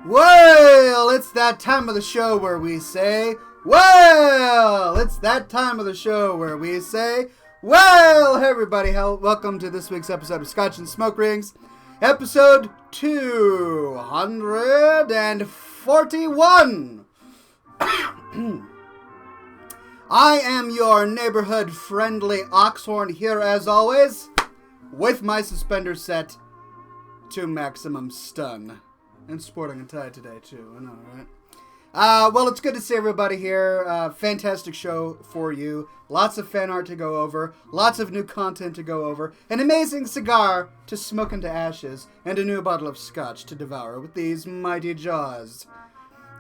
Well, it's that time of the show where we say, well, it's that time of the show where we say, well, hey everybody, welcome to this week's episode of Scotch and Smoke Rings, episode 241. I am your neighborhood-friendly Oxhorn here, as always, with my suspenders set to maximum stun. And sporting a tie today, too. I know, right? Well, it's good to see everybody here. Fantastic show for you. Lots of fan art to go over. Lots of new content to go over. An amazing cigar to smoke into ashes. And a new bottle of scotch to devour with these mighty jaws.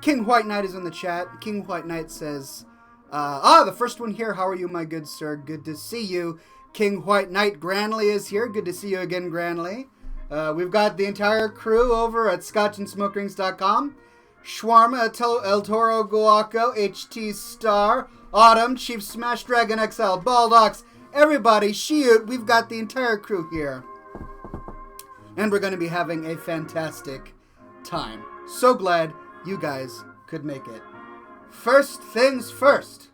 King White Knight is in the chat. King White Knight says, the first one here. How are you, my good sir? Good to see you. King White Knight Granley is here. Good to see you again, Granley. We've got the entire crew over at scotchandsmokerings.com. Shawarma, El Toro Guaco, HT Star, Autumn, Chief Smash Dragon XL, Baldox, everybody, shoot, we've got the entire crew here. And we're going to be having a fantastic time. So glad you guys could make it. First things first.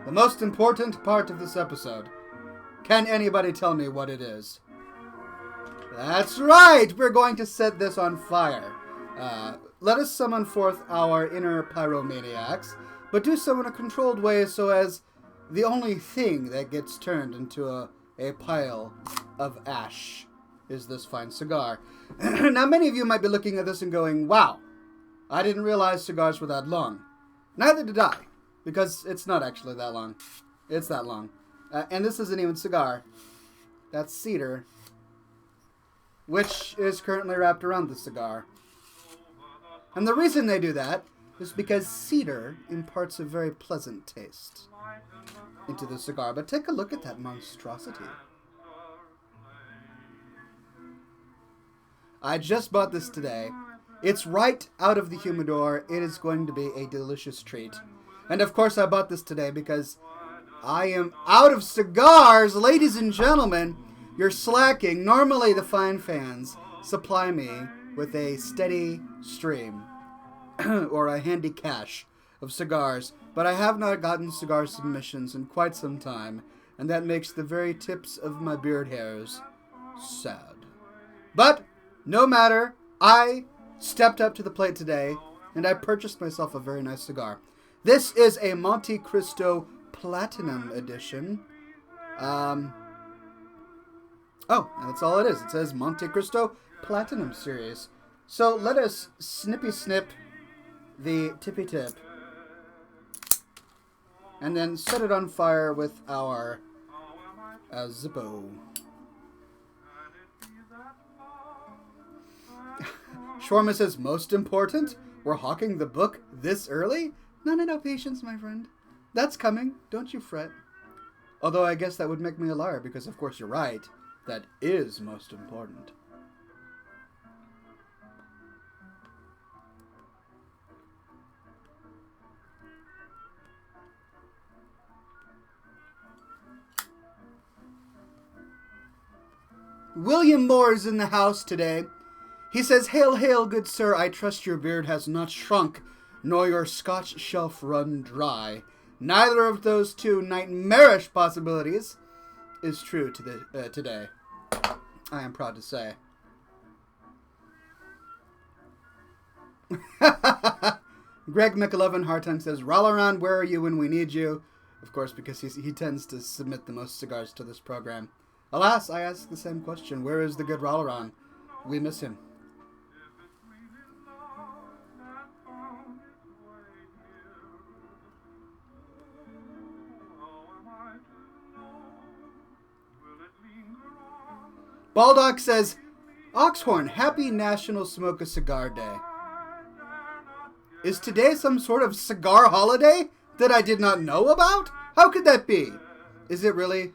The most important part of this episode. Can anybody tell me what it is? That's right! We're going to set this on fire. Let us summon forth our inner pyromaniacs, but do so in a controlled way so as the only thing that gets turned into a pile of ash is this fine cigar. Now, many of you might be looking at this and going, wow, I didn't realize cigars were that long. Neither did I, because it's not actually that long. It's that long. And this isn't even cigar. That's cedar, which is currently wrapped around the cigar. And the reason they do that is because cedar imparts a very pleasant taste into the cigar. But take a look at that monstrosity. I just bought this today. It's right out of the humidor. It is going to be a delicious treat. And of course I bought this today because I am out of cigars, ladies and gentlemen. You're slacking. Normally, the fine fans supply me with a steady stream or a handy cache of cigars, but I have not gotten cigar submissions in quite some time, and that makes the very tips of my beard hairs sad. But, no matter, I stepped up to the plate today, and I purchased myself a very nice cigar. This is a Monte Cristo Platinum Edition. Oh, that's all it is. It says Monte Cristo Platinum Series. So let us snippy snip the tippy tip and then set it on fire with our Zippo. Shawarma says, most important? We're hawking the book this early? No, patience, my friend. That's coming. Don't you fret. Although I guess that would make me a liar because, of course, you're right. That is most important. William Moore is in the house today. He says, hail, hail, good sir, I trust your beard has not shrunk, nor your Scotch shelf run dry. Neither of those two nightmarish possibilities is true today. I am proud to say. Greg McElevin Hartung says, Ralaran, where are you when we need you? Of course, because he tends to submit the most cigars to this program. Alas, I ask the same question. Where is the good Ralaran? We miss him. Baldock says, Oxhorn, happy National Smoke a Cigar Day. Is today some sort of cigar holiday that I did not know about? How could that be? Is it really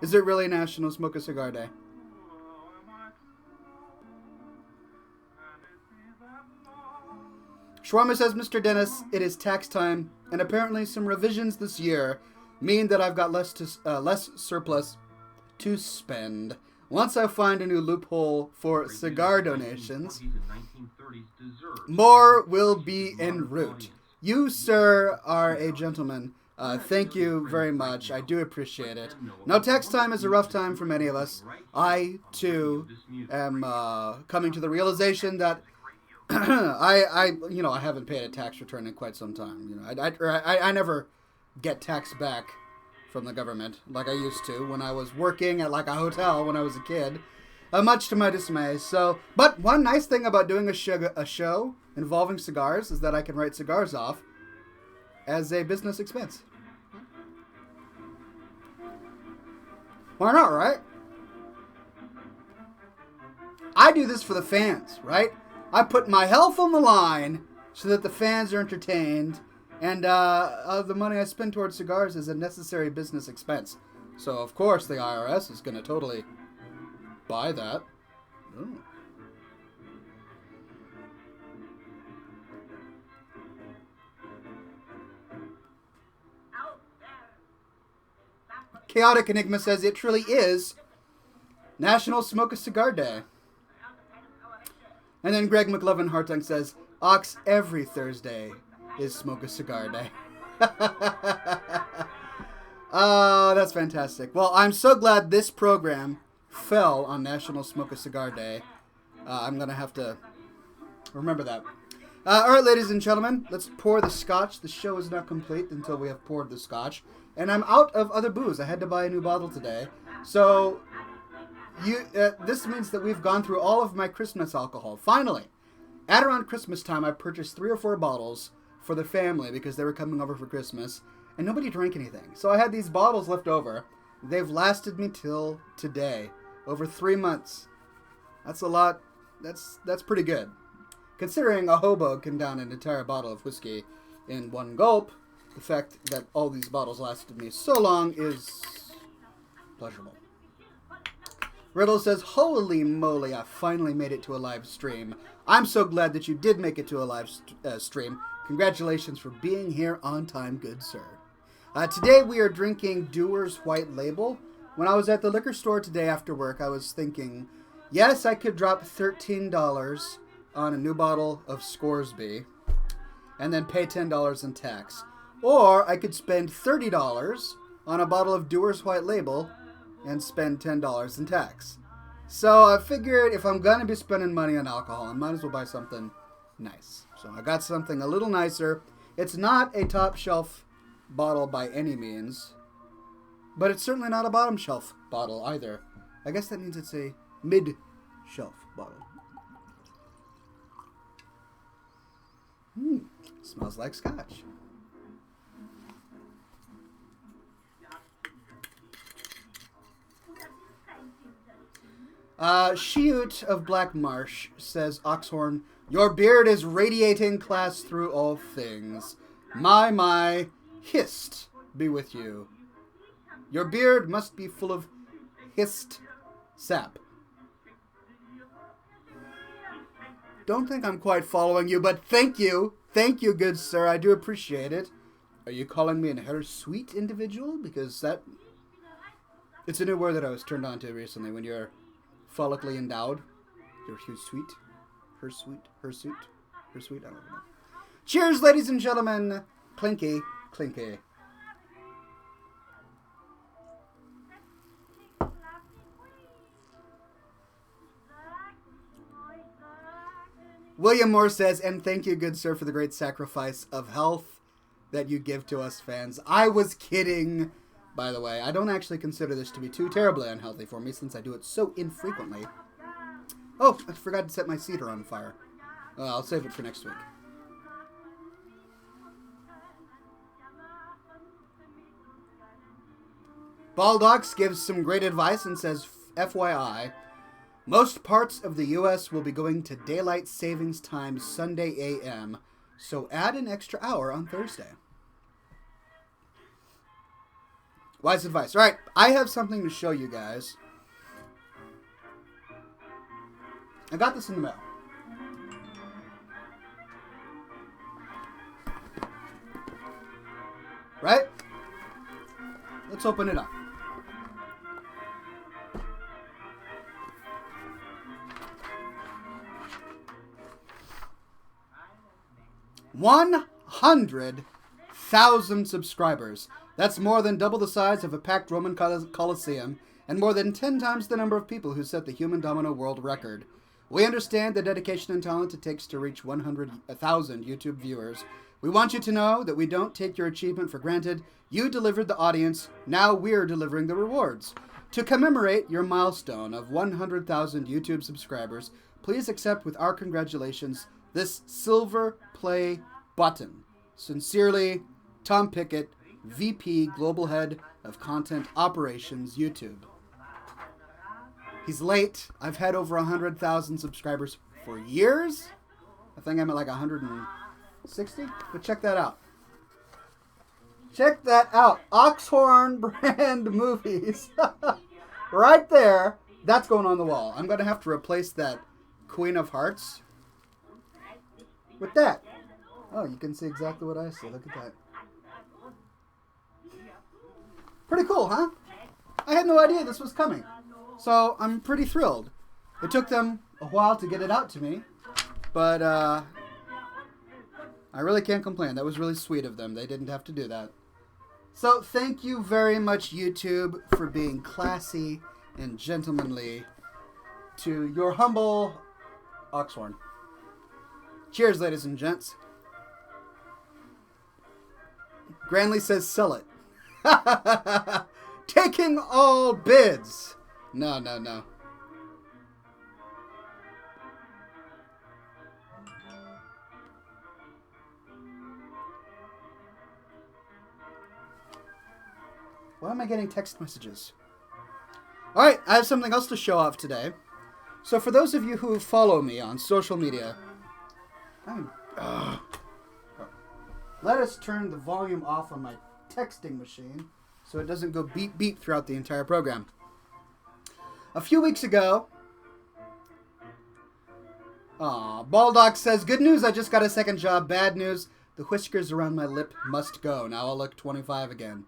National Smoke a Cigar Day? Shawarma says, Mr. Dennis, it is tax time, and apparently some revisions this year mean that I've got less surplus to spend. Once I find a new loophole for cigar donations, more will be en route. You, sir, are a gentleman. Thank you very much. I do appreciate it. Now, tax time is a rough time for many of us. I, too, am coming to the realization that I haven't paid a tax return in quite some time. I never get tax back from the government like I used to when I was working at like a hotel when I was a kid, much to my dismay. But one nice thing about doing a show involving cigars is that I can write cigars off as a business expense. Why not, right? I do this for the fans, right? I put my health on the line so that the fans are entertained. And the money I spend towards cigars is a necessary business expense. So, of course, the IRS is going to totally buy that. Ooh. Chaotic Enigma says it truly is National Smoke a Cigar Day. And then Greg McLovin Hartung says, Ox, every Thursday is Smoke a Cigar Day. Oh, that's fantastic. Well, I'm so glad this program fell on National Smoke a Cigar Day. I'm going to have to remember that. All right, ladies and gentlemen, let's pour the scotch. The show is not complete until we have poured the scotch. And I'm out of other booze. I had to buy a new bottle today. So this means that we've gone through all of my Christmas alcohol. Finally, at around Christmas time, I purchased 3 or 4 bottles for the family because they were coming over for Christmas, and nobody drank anything. So I had these bottles left over. They've lasted me till today, over 3 months. That's a lot. That's pretty good. Considering a hobo can down an entire bottle of whiskey in one gulp, the fact that all these bottles lasted me so long is pleasurable. Riddle says, holy moly, I finally made it to a live stream. I'm so glad that you did make it to a live stream. Congratulations for being here on time, good sir. Today we are drinking Dewar's White Label. When I was at the liquor store today after work, I was thinking, yes, I could drop $13 on a new bottle of Scoresby and then pay $10 in tax. Or I could spend $30 on a bottle of Dewar's White Label and spend $10 in tax. So I figured if I'm going to be spending money on alcohol, I might as well buy something nice. So I got something a little nicer. It's not a top shelf bottle by any means, but it's certainly not a bottom shelf bottle either. I guess that means it's a mid-shelf bottle. Smells like scotch. Shiut of Black Marsh says, Oxhorn, your beard is radiating class through all things. My, hist be with you. Your beard must be full of hist sap. Don't think I'm quite following you, but thank you. Thank you, good sir. I do appreciate it. Are you calling me an hirsute individual? Because it's a new word that I was turned on to recently. When you're follically endowed, you're hirsute, hirsute, I don't know. Cheers, ladies and gentlemen. Clinky, clinky. William Moore says, and thank you, good sir, for the great sacrifice of health that you give to us fans. I was kidding, by the way. I don't actually consider this to be too terribly unhealthy for me since I do it so infrequently. Oh, I forgot to set my cedar on fire. I'll save it for next week. Baldox gives some great advice and says, FYI, most parts of the U.S. will be going to daylight savings time Sunday a.m., so add an extra hour on Thursday. Wise advice. All right, I have something to show you guys. I got this in the mail. Right? Let's open it up. 100,000 subscribers. That's more than double the size of a packed Roman Colosseum, and more than 10 times the number of people who set the human domino world record. We understand the dedication and talent it takes to reach 100,000 YouTube viewers. We want you to know that we don't take your achievement for granted. You delivered the audience, now we're delivering the rewards. To commemorate your milestone of 100,000 YouTube subscribers, please accept with our congratulations this silver play button. Sincerely, Tom Pickett, VP Global Head of Content Operations, YouTube. He's late. I've had over 100,000 subscribers for years. I think I'm at like 160, but check that out. Check that out. Oxhorn brand movies. Right there. That's going on the wall. I'm going to have to replace that Queen of Hearts with that. Oh, you can see exactly what I see. Look at that. Pretty cool, huh? I had no idea this was coming. So I'm pretty thrilled. It took them a while to get it out to me. But I really can't complain. That was really sweet of them. They didn't have to do that. So thank you very much, YouTube, for being classy and gentlemanly to your humble Oxhorn. Cheers, ladies and gents. Granley says sell it. Taking all bids. No. Why am I getting text messages? Alright, I have something else to show off today. So for those of you who follow me on social media, let us turn the volume off on my texting machine so it doesn't go beep beep throughout the entire program. A few weeks ago, Baldock says, good news, I just got a second job. Bad news, the whiskers around my lip must go. Now I'll look 25 again.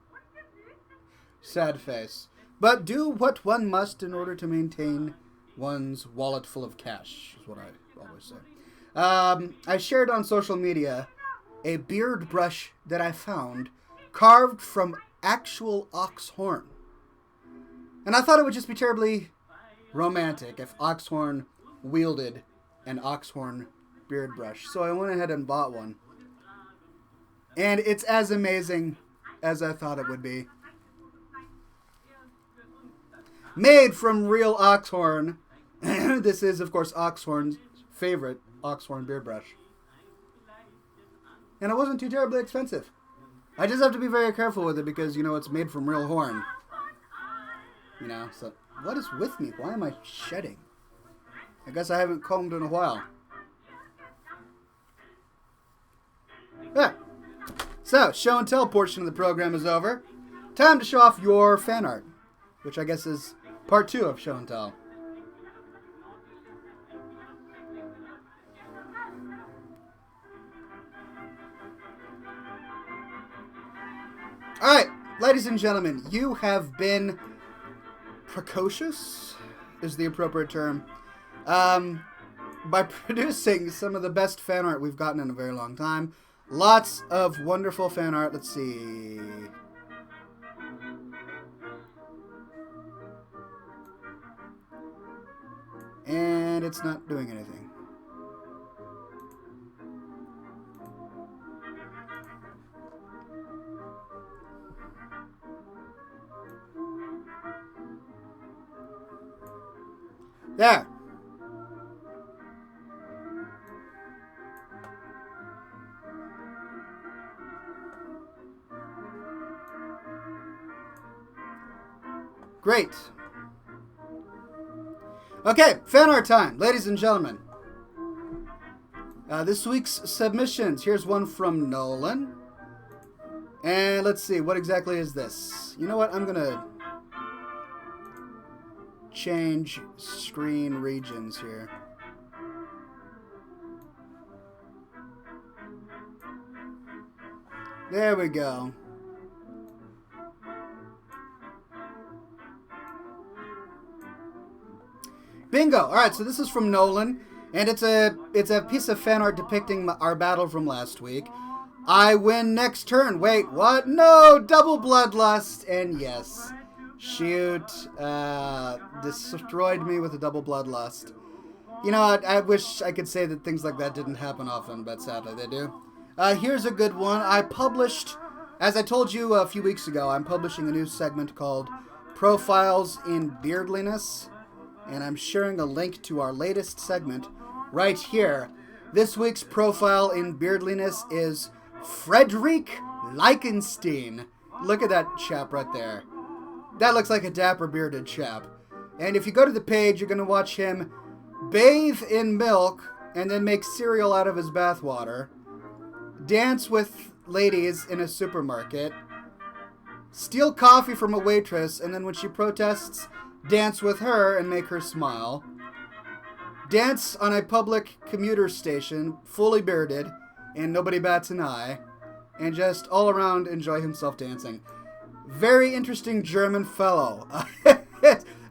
Sad face. But do what one must in order to maintain one's wallet full of cash, is what I always say. I shared on social media a beard brush that I found carved from actual ox horn. And I thought it would just be terribly romantic if Oxhorn wielded an Oxhorn beard brush. So I went ahead and bought one. And it's as amazing as I thought it would be. Made from real Oxhorn. This is, of course, Oxhorn's favorite Oxhorn beard brush. And it wasn't too terribly expensive. I just have to be very careful with it because, you know, it's made from real horn. You know, so what is with me? Why am I shedding? I guess I haven't combed in a while. Yeah. So, show and tell portion of the program is over. Time to show off your fan art, which I guess is part 2 of show and tell. Alright, ladies and gentlemen, you have been precocious, is the appropriate term, by producing some of the best fan art we've gotten in a very long time. Lots of wonderful fan art. Let's see. And it's not doing anything. There. Great. Okay, fan art time, ladies and gentlemen. This week's submissions. Here's one from Nolan. And let's see, what exactly is this? You know what? I'm going to change screen regions here. There we go. Bingo! Alright, so this is from Nolan. And it's a piece of fan art depicting our battle from last week. I win next turn. Wait, what? No, double bloodlust. And yes, shoot, destroyed me with a double bloodlust. You know what? I wish I could say that things like that didn't happen often, but sadly they do. Here's a good one. I published, as I told you a few weeks ago, I'm publishing a new segment called Profiles in Beardliness, and I'm sharing a link to our latest segment right here. This week's profile in beardliness is Frederick Leichenstein. Look at that chap right there. That looks like a dapper bearded chap. And if you go to the page, you're going to watch him bathe in milk and then make cereal out of his bathwater, dance with ladies in a supermarket, steal coffee from a waitress, and then when she protests, dance with her and make her smile, dance on a public commuter station, fully bearded, and nobody bats an eye, and just all around enjoy himself dancing. Very interesting German fellow.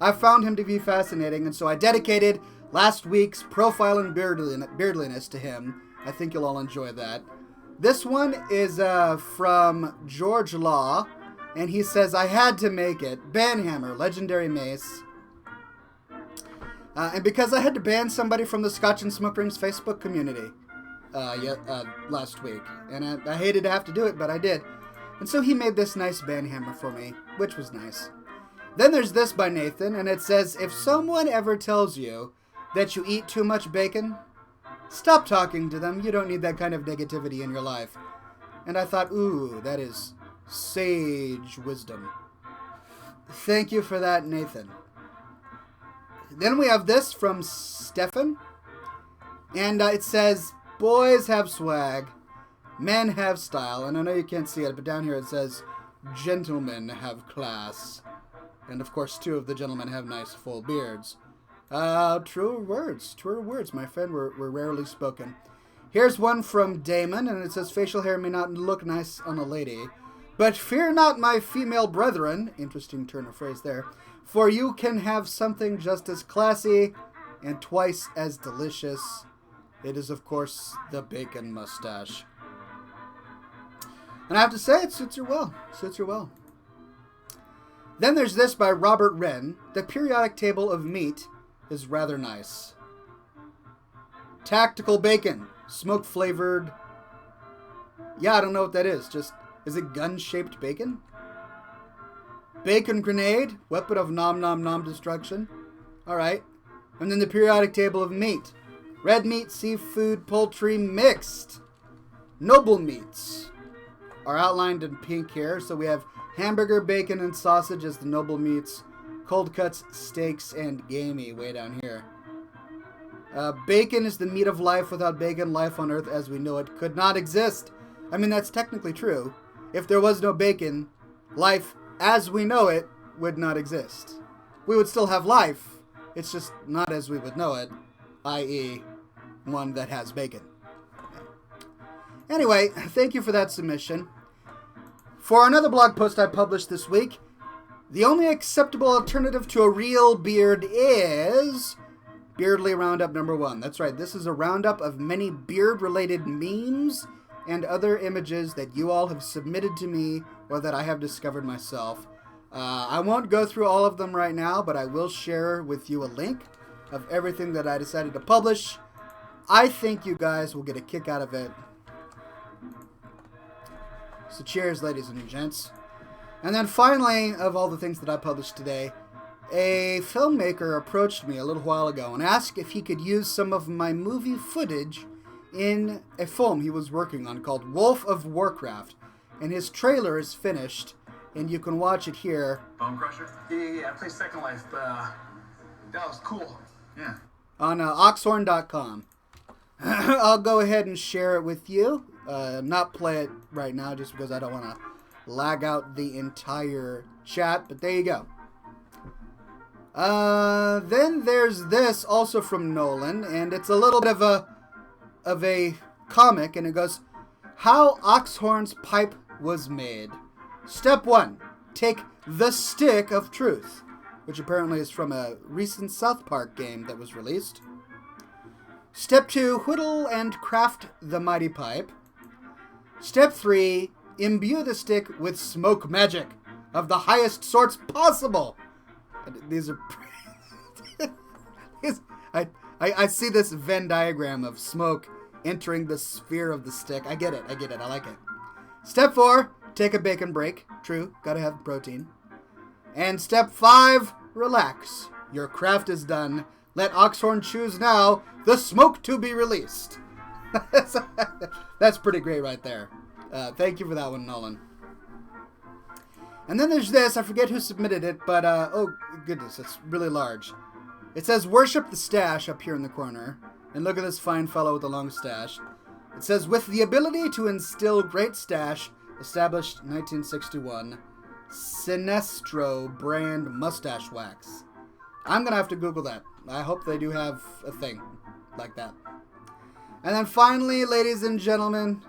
I found him to be fascinating, and so I dedicated last week's profile in beardliness to him. I think you'll all enjoy that. This one is from George Law, and he says, I had to make it. Banhammer, legendary mace. And because I had to ban somebody from the Scotch and Smoke Rings Facebook community last week. And I hated to have to do it, but I did. And so he made this nice banhammer for me, which was nice. Then there's this by Nathan, and it says, if someone ever tells you that you eat too much bacon, stop talking to them. You don't need that kind of negativity in your life. And I thought, ooh, that is sage wisdom. Thank you for that, Nathan. Then we have this from Stefan. And it says, boys have swag, men have style. And I know you can't see it, but down here it says, gentlemen have class. And of course, two of the gentlemen have nice full beards. Truer words, my friend, were rarely spoken. Here's one from Damon, and it says, facial hair may not look nice on a lady, but fear not, my female brethren, interesting turn of phrase there, for you can have something just as classy and twice as delicious. It is, of course, the bacon mustache. And I have to say, it suits her well. Then there's this by Robert Wren. The periodic table of meat is rather nice. Tactical bacon. Smoke-flavored. Yeah, I don't know what that is. Is it gun-shaped bacon? Bacon grenade. Weapon of nom-nom-nom destruction. Alright. And then the periodic table of meat. Red meat, seafood, poultry, mixed. Noble meats are outlined in pink here. So we have hamburger, bacon, and sausage as the noble meats. Cold cuts, steaks, and gamey way down here. Bacon is the meat of life. Without bacon, life on earth as we know it could not exist. I mean, that's technically true. If there was no bacon, life as we know it would not exist. We would still have life. It's just not as we would know it, i.e. one that has bacon. Anyway, thank you for that submission. For another blog post I published this week, the only acceptable alternative to a real beard is Beardly Roundup number 1. That's right, this is a roundup of many beard-related memes and other images that you all have submitted to me or that I have discovered myself. I won't go through all of them right now, but I will share with you a link of everything that I decided to publish. I think you guys will get a kick out of it. So cheers, ladies and gents. And then finally, of all the things that I published today, a filmmaker approached me a little while ago and asked if he could use some of my movie footage in a film he was working on called Wolf of Warcraft. And his trailer is finished, and you can watch it here. Bone Crusher? Yeah, I played Second Life. That was cool. Yeah. On Oxhorn.com. I'll go ahead and share it with you. Not play it right now just because I don't want to lag out the entire chat, but there you go. Then there's this also from Nolan, and it's a little bit of a comic, and it goes, How Oxhorn's Pipe Was Made. Step 1. Take the Stick of Truth, which apparently is from a recent South Park game that was released. Step 2, whittle and craft the mighty pipe. Step 3, imbue the stick with smoke magic of the highest sorts possible. These are... I see this Venn diagram of smoke entering the sphere of the stick. I get it. I like it. Step 4, take a bacon break. True, gotta have protein. And step 5, relax. Your craft is done. Let Oxhorn choose now the smoke to be released. That's pretty great right there. Thank you for that one, Nolan. And then there's this. I forget who submitted it, but oh goodness, it's really large. It says, worship the stash up here in the corner. And look at this fine fellow with the long stash. It says, with the ability to instill great stash, established 1961, Sinestro brand mustache wax. I'm going to have to Google that. I hope they do have a thing like that. And then finally, ladies and gentlemen,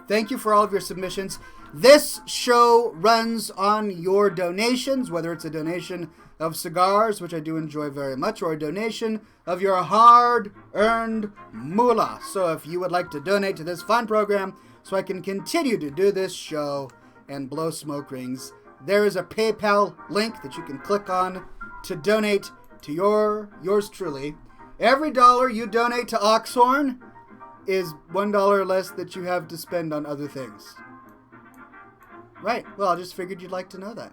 thank you for all of your submissions. This show runs on your donations, whether it's a donation of cigars, which I do enjoy very much, or a donation of your hard-earned moolah. So if you would like to donate to this fine program so I can continue to do this show and blow smoke rings, there is a PayPal link that you can click on to donate to yours truly. Every dollar you donate to Oxhorn is $1 less that you have to spend on other things. Right. Well, I just figured you'd like to know that.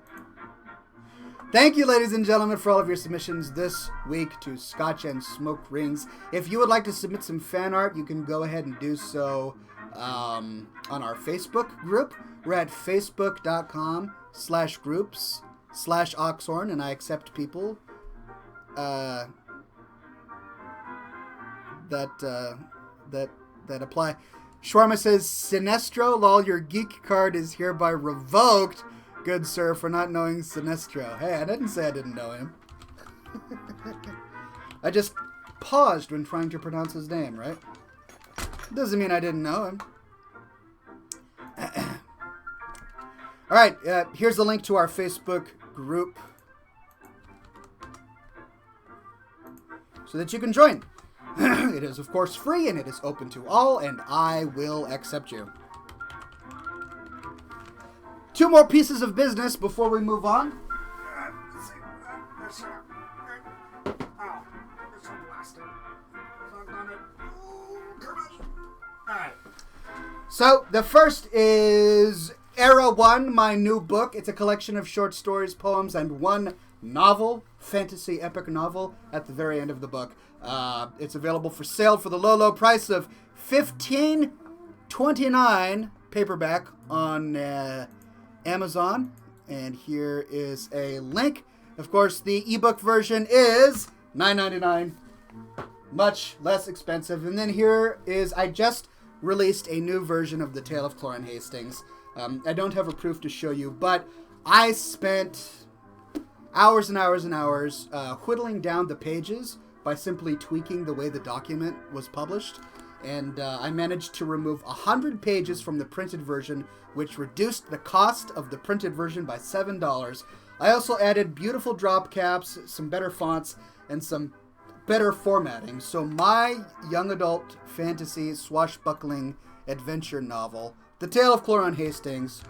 Thank you, ladies and gentlemen, for all of your submissions this week to Scotch and Smoke Rings. If you would like to submit some fan art, you can go ahead and do so on our Facebook group. We're at facebook.com/groups/Oxhorn, and I accept people that apply. Shawarma says, Sinestro, lol, your geek card is hereby revoked, good sir, for not knowing Sinestro. Hey, I didn't say I didn't know him. I just paused when trying to pronounce his name, right? Doesn't mean I didn't know him. Alright, here's the link to our Facebook group so that you can join. It is, of course, free, and it is open to all, and I will accept you. 2 more pieces of business before we move on. So, the first is Era 1, my new book. It's a collection of short stories, poems, and one novel, fantasy epic novel, at the very end of the book. It's available for sale for the low, low price of $15.29 paperback on Amazon. And here is a link. Of course, the ebook version is $9.99, much less expensive. And then here is, I just released a new version of The Tale of Clorin Hastings. I don't have a proof to show you, but I spent hours and hours and hours whittling down the pages by simply tweaking the way the document was published. And I managed to remove 100 pages from the printed version, which reduced the cost of the printed version by $7. I also added beautiful drop caps, some better fonts, and some better formatting. So my young adult fantasy swashbuckling adventure novel, The Tale of Clorin Hastings,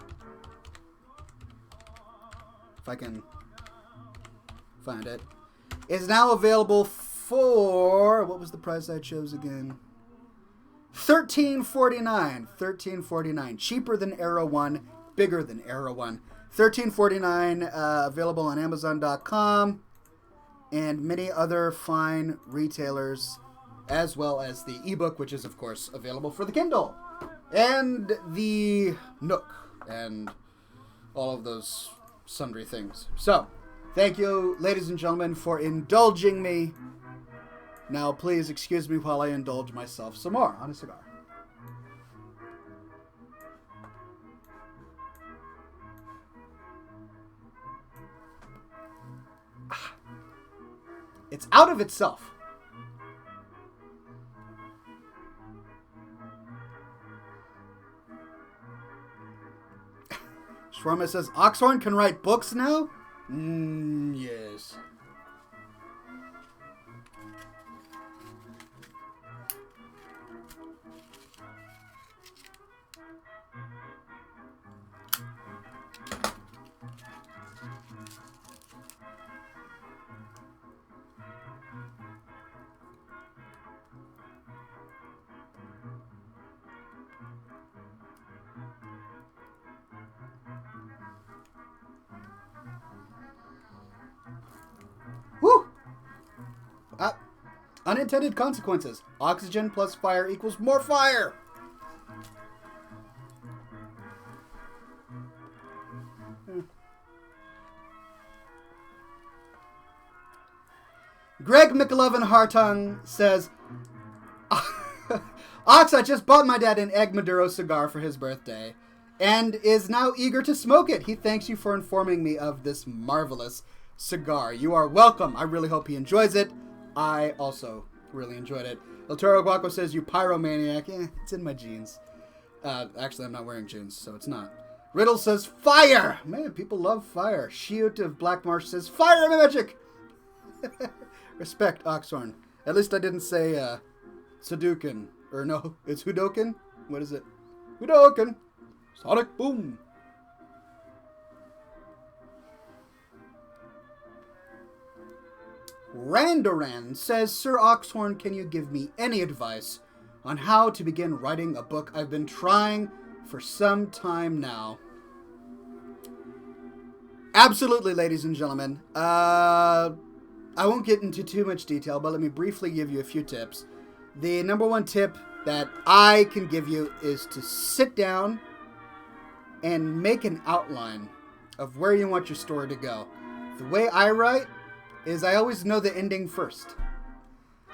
if I can find it, is now available for, what was the price I chose again? $13.49. Cheaper than Era 1, bigger than Era 1. $13.49, available on Amazon.com and many other fine retailers, as well as the ebook, which is, of course, available for the Kindle and the Nook and all of those sundry things. So, thank you, ladies and gentlemen, for indulging me. Now, please excuse me while I indulge myself some more on a cigar. It's out of itself. Shawarma says, Oxhorn can write books now? Yes. Unintended consequences. Oxygen plus fire equals more fire. Greg McLovin Hartung says, Ox, I just bought my dad an Egg Maduro cigar for his birthday and is now eager to smoke it. He thanks you for informing me of this marvelous cigar. You are welcome. I really hope he enjoys it. I also really enjoyed it. El Toro Guaco says, you pyromaniac. It's in my jeans. Actually, I'm not wearing jeans, so it's not. Riddle says, fire! Man, people love fire. Shiut of Black Marsh says, fire magic! Respect, Oxhorn. At least I didn't say, Sudoken. Or no, it's Hudoken? What is it? Hudoken! Sonic boom! Randoran says, Sir Oxhorn, can you give me any advice on how to begin writing a book I've been trying for some time now? Absolutely, ladies and gentlemen. I won't get into too much detail, but let me briefly give you a few tips. The number one tip that I can give you is to sit down and make an outline of where you want your story to go. The way I write is I always know the ending first.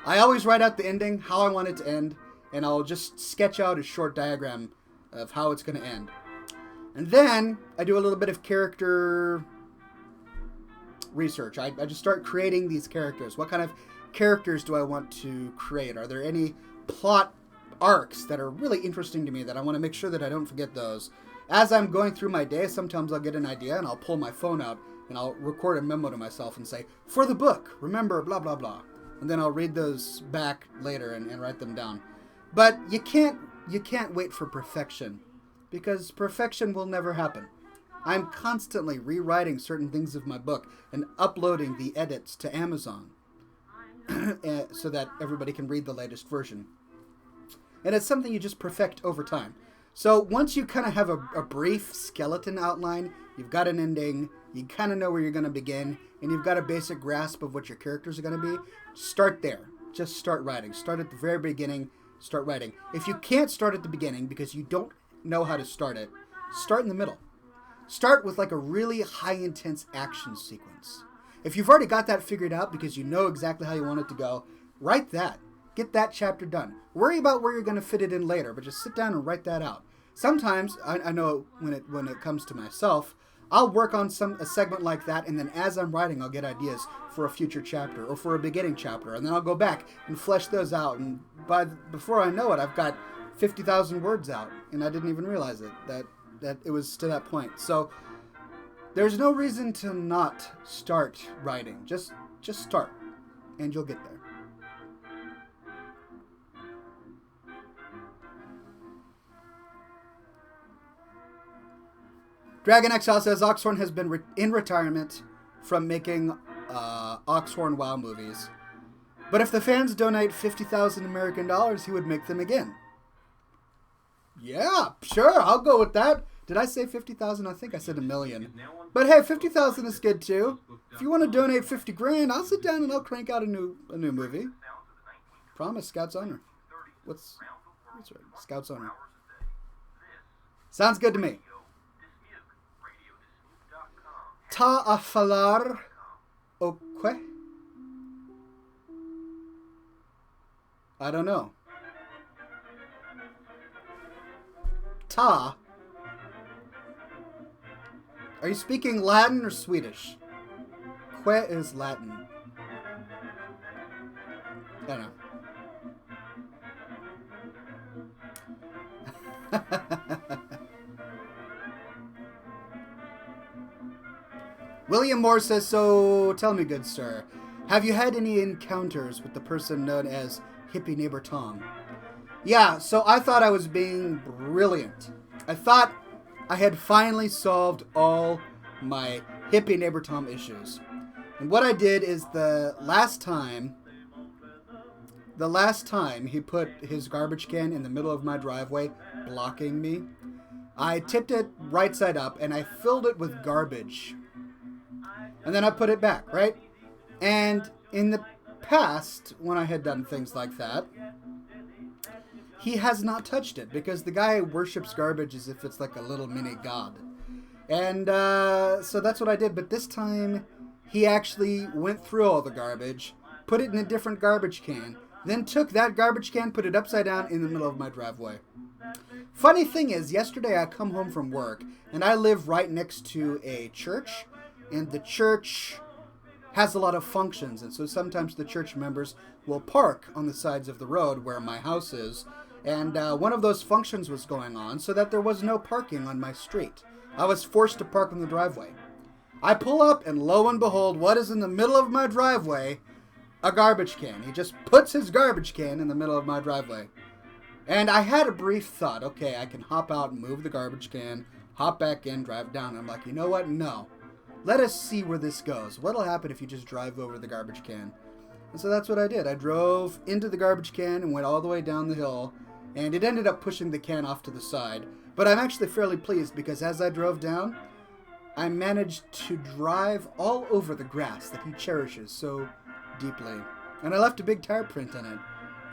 I always write out the ending, how I want it to end, and I'll just sketch out a short diagram of how it's going to end. And then I do a little bit of character research. I just start creating these characters. What kind of characters do I want to create? Are there any plot arcs that are really interesting to me that I want to make sure that I don't forget those? As I'm going through my day, sometimes I'll get an idea and I'll pull my phone out and I'll record a memo to myself and say, for the book, remember, blah, blah, blah. And then I'll read those back later and write them down. But you can't wait for perfection, because perfection will never happen. I'm constantly rewriting certain things of my book and uploading the edits to Amazon so that everybody can read the latest version. And it's something you just perfect over time. So once you kind of have a brief skeleton outline, you've got an ending, you kind of know where you're going to begin, and you've got a basic grasp of what your characters are going to be, start there. Just start writing. Start at the very beginning, start writing. If you can't start at the beginning because you don't know how to start it, start in the middle. Start with like a really high intense action sequence. If you've already got that figured out because you know exactly how you want it to go, write that. Get that chapter done. Worry about where you're going to fit it in later, but just sit down and write that out. Sometimes, I know when it comes to myself, I'll work on a segment like that, and then as I'm writing, I'll get ideas for a future chapter or for a beginning chapter, and then I'll go back and flesh those out, and before I know it, I've got 50,000 words out, and I didn't even realize it, that it was to that point. So there's no reason to not start writing. Just start, and you'll get there. Dragon Exile says Oxhorn has been in retirement from making Oxhorn WoW movies. But if the fans donate 50,000 American dollars, he would make them again. Yeah, sure, I'll go with that. Did I say 50,000? I think I said $1 million. But hey, 50,000 is good too. If you want to donate 50 grand, I'll sit down and I'll crank out a new movie. Promise, Scout's Honor. What's right? Scout's Honor. Sounds good to me. Ta a falar o que? I don't know. Ta. Are you speaking Latin or Swedish? Que is Latin. I don't know. William Moore says, so tell me, good sir, have you had any encounters with the person known as Hippie Neighbor Tom? Yeah, so I thought I was being brilliant. I thought I had finally solved all my Hippie Neighbor Tom issues. And what I did is the last time he put his garbage can in the middle of my driveway, blocking me, I tipped it right side up and I filled it with garbage. And then I put it back, right? And in the past, when I had done things like that, he has not touched it because the guy worships garbage as if it's like a little mini god. And so that's what I did. But this time, he actually went through all the garbage, put it in a different garbage can, then took that garbage can, put it upside down in the middle of my driveway. Funny thing is, yesterday I come home from work, and I live right next to a church, and the church has a lot of functions, and so sometimes the church members will park on the sides of the road where my house is, and one of those functions was going on, so that there was no parking on my street. I was forced to park in the driveway. I pull up, and lo and behold, what is in the middle of my driveway? A garbage can. He just puts his garbage can in the middle of my driveway. And I had a brief thought, okay, I can hop out and move the garbage can, hop back in, drive down. I'm like, you know what? No. Let us see where this goes. What'll happen if you just drive over the garbage can? And so that's what I did. I drove into the garbage can and went all the way down the hill, and it ended up pushing the can off to the side. But I'm actually fairly pleased because as I drove down, I managed to drive all over the grass that he cherishes so deeply. And I left a big tire print in it.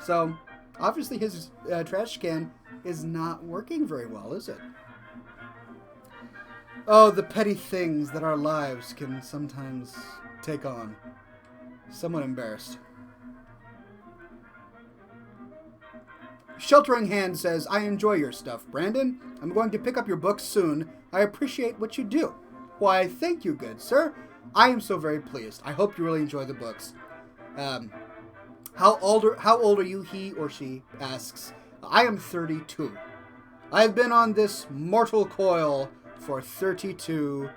So obviously his trash can is not working very well, is it? Oh, the petty things that our lives can sometimes take on. Somewhat embarrassed. Sheltering Hand says, I enjoy your stuff, Brandon. I'm going to pick up your books soon. I appreciate what you do. Why, thank you, good sir. I am so very pleased. I hope you really enjoy the books. How old are you? He or she asks. I am 32. I've been on this mortal coil for 32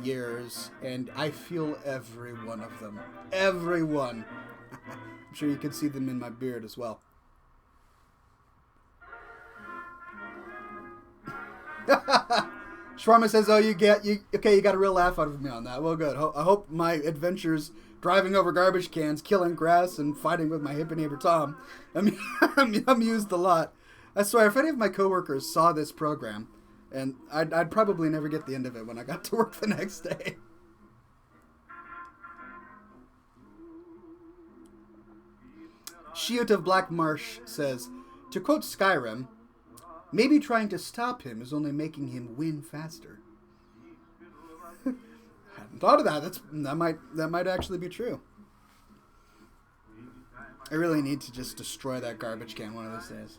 years, and I feel every one of them. Every one. I'm sure you can see them in my beard as well. Shawarma says, oh, you got a real laugh out of me on that. Well, good. I hope my adventures driving over garbage cans, killing grass, and fighting with my hippie neighbor Tom I'm amused a lot. I swear, if any of my coworkers saw this program, and I'd probably never get the end of it when I got to work the next day. Shiot of Black Marsh says, to quote Skyrim, maybe trying to stop him is only making him win faster. Hadn't thought of that. That might actually be true. I really need to just destroy that garbage can one of these days.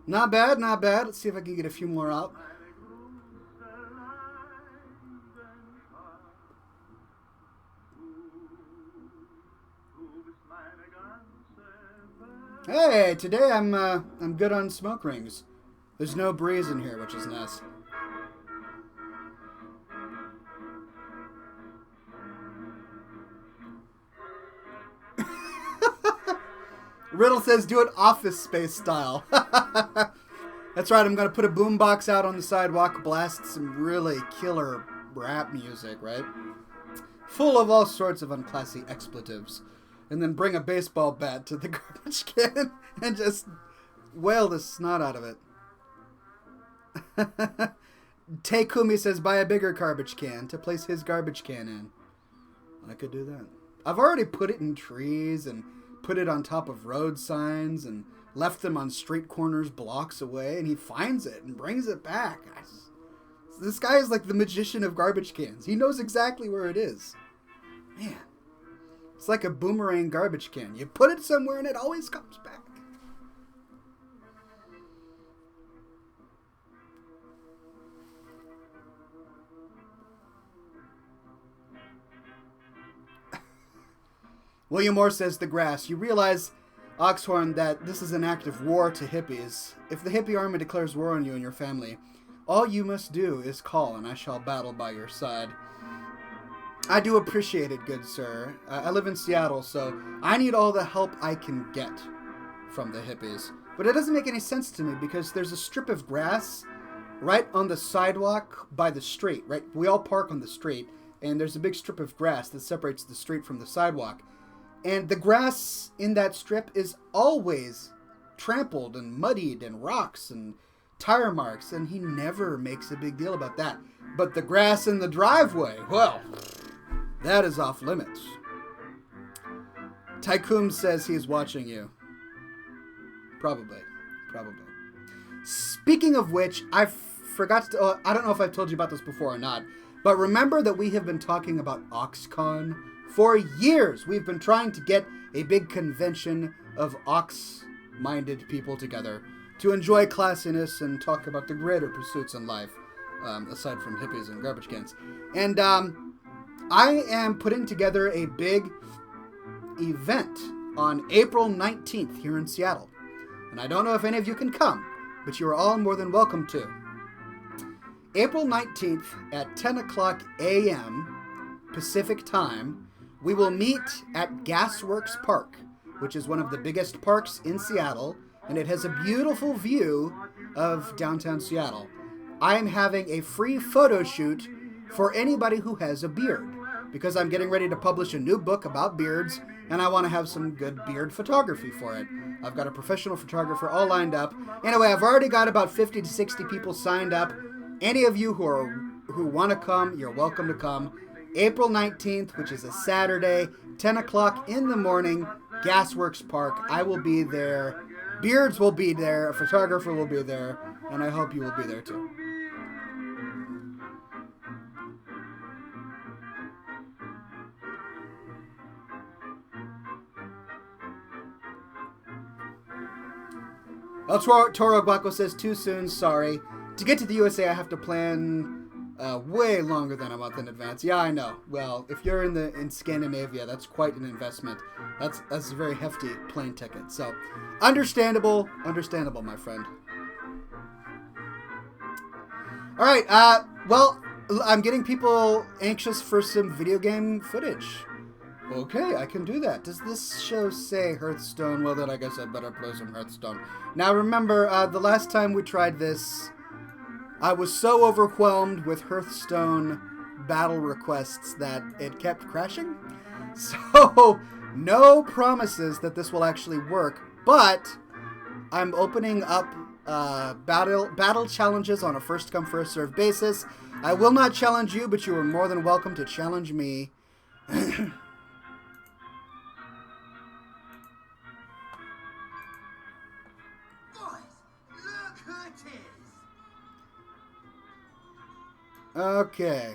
Not bad, not bad. Let's see if I can get a few more out. Hey, today I'm good on smoke rings. There's no breeze in here, which is nice. Riddle says, do it Office Space style. That's right, I'm going to put a boombox out on the sidewalk, blast some really killer rap music, right? Full of all sorts of unclassy expletives. And then bring a baseball bat to the garbage can and just wail the snot out of it. Takumi says, buy a bigger garbage can to place his garbage can in. I could do that. I've already put it in trees and put it on top of road signs and left them on street corners blocks away, and he finds it and brings it back. This guy is like the magician of garbage cans. He knows exactly where it is. Man. It's like a boomerang garbage can. You put it somewhere and it always comes back. William Moore says, the grass. You realize, Oxhorn, that this is an act of war to hippies. If the hippie army declares war on you and your family, all you must do is call and I shall battle by your side. I do appreciate it, good sir. I live in Seattle, so I need all the help I can get from the hippies. But it doesn't make any sense to me because there's a strip of grass right on the sidewalk by the street, right? We all park on the street, and there's a big strip of grass that separates the street from the sidewalk. And the grass in that strip is always trampled and muddied and rocks and tire marks, and he never makes a big deal about that. But the grass in the driveway, well, that is off limits. Tycoon says he's watching you. Probably. Speaking of which, I forgot to... I don't know if I've told you about this before or not, but remember that we have been talking about Oxhorn for years. We've been trying to get a big convention of ox-minded people together to enjoy classiness and talk about the greater pursuits in life, aside from hippies and garbage cans. And I am putting together a big event on April 19th here in Seattle. And I don't know if any of you can come, but you are all more than welcome to. April 19th at 10 o'clock a.m. Pacific time, we will meet at Gasworks Park, which is one of the biggest parks in Seattle, and it has a beautiful view of downtown Seattle. I am having a free photo shoot for anybody who has a beard, because I'm getting ready to publish a new book about beards, and I want to have some good beard photography for it. I've got a professional photographer all lined up. Anyway, I've already got about 50 to 60 people signed up. Any of you who want to come, you're welcome to come. April 19th, which is a Saturday, 10 o'clock in the morning, Gasworks Park. I will be there. Beards will be there. A photographer will be there. And I hope you will be there too. El Toro Guaco says, too soon, sorry. To get to the USA, I have to plan way longer than a month in advance. Yeah, I know. Well, if you're in Scandinavia, that's quite an investment. That's a very hefty plane ticket. So, understandable, my friend. All right. Well, I'm getting people anxious for some video game footage. Okay, I can do that. Does this show say Hearthstone? Well, then I guess I'd better play some Hearthstone. Now, remember, the last time we tried this, I was so overwhelmed with Hearthstone battle requests that it kept crashing. So, no promises that this will actually work, but I'm opening up battle challenges on a first-come, first-served basis. I will not challenge you, but you are more than welcome to challenge me. Okay.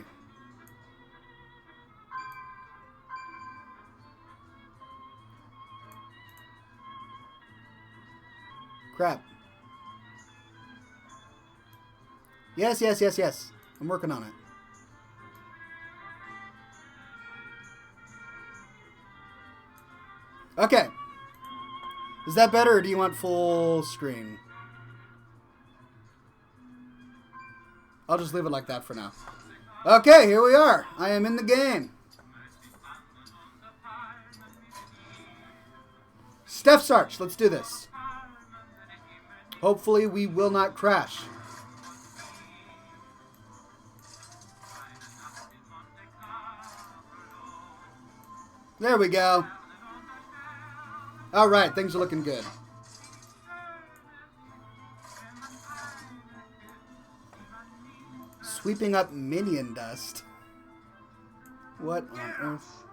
Crap. Yes. I'm working on it. Okay. Is that better, or do you want full screen? I'll just leave it like that for now. Okay, here we are. I am in the game. Steph Sarch, let's do this. Hopefully we will not crash. There we go. All right, things are looking good. Sweeping up minion dust. What on earth?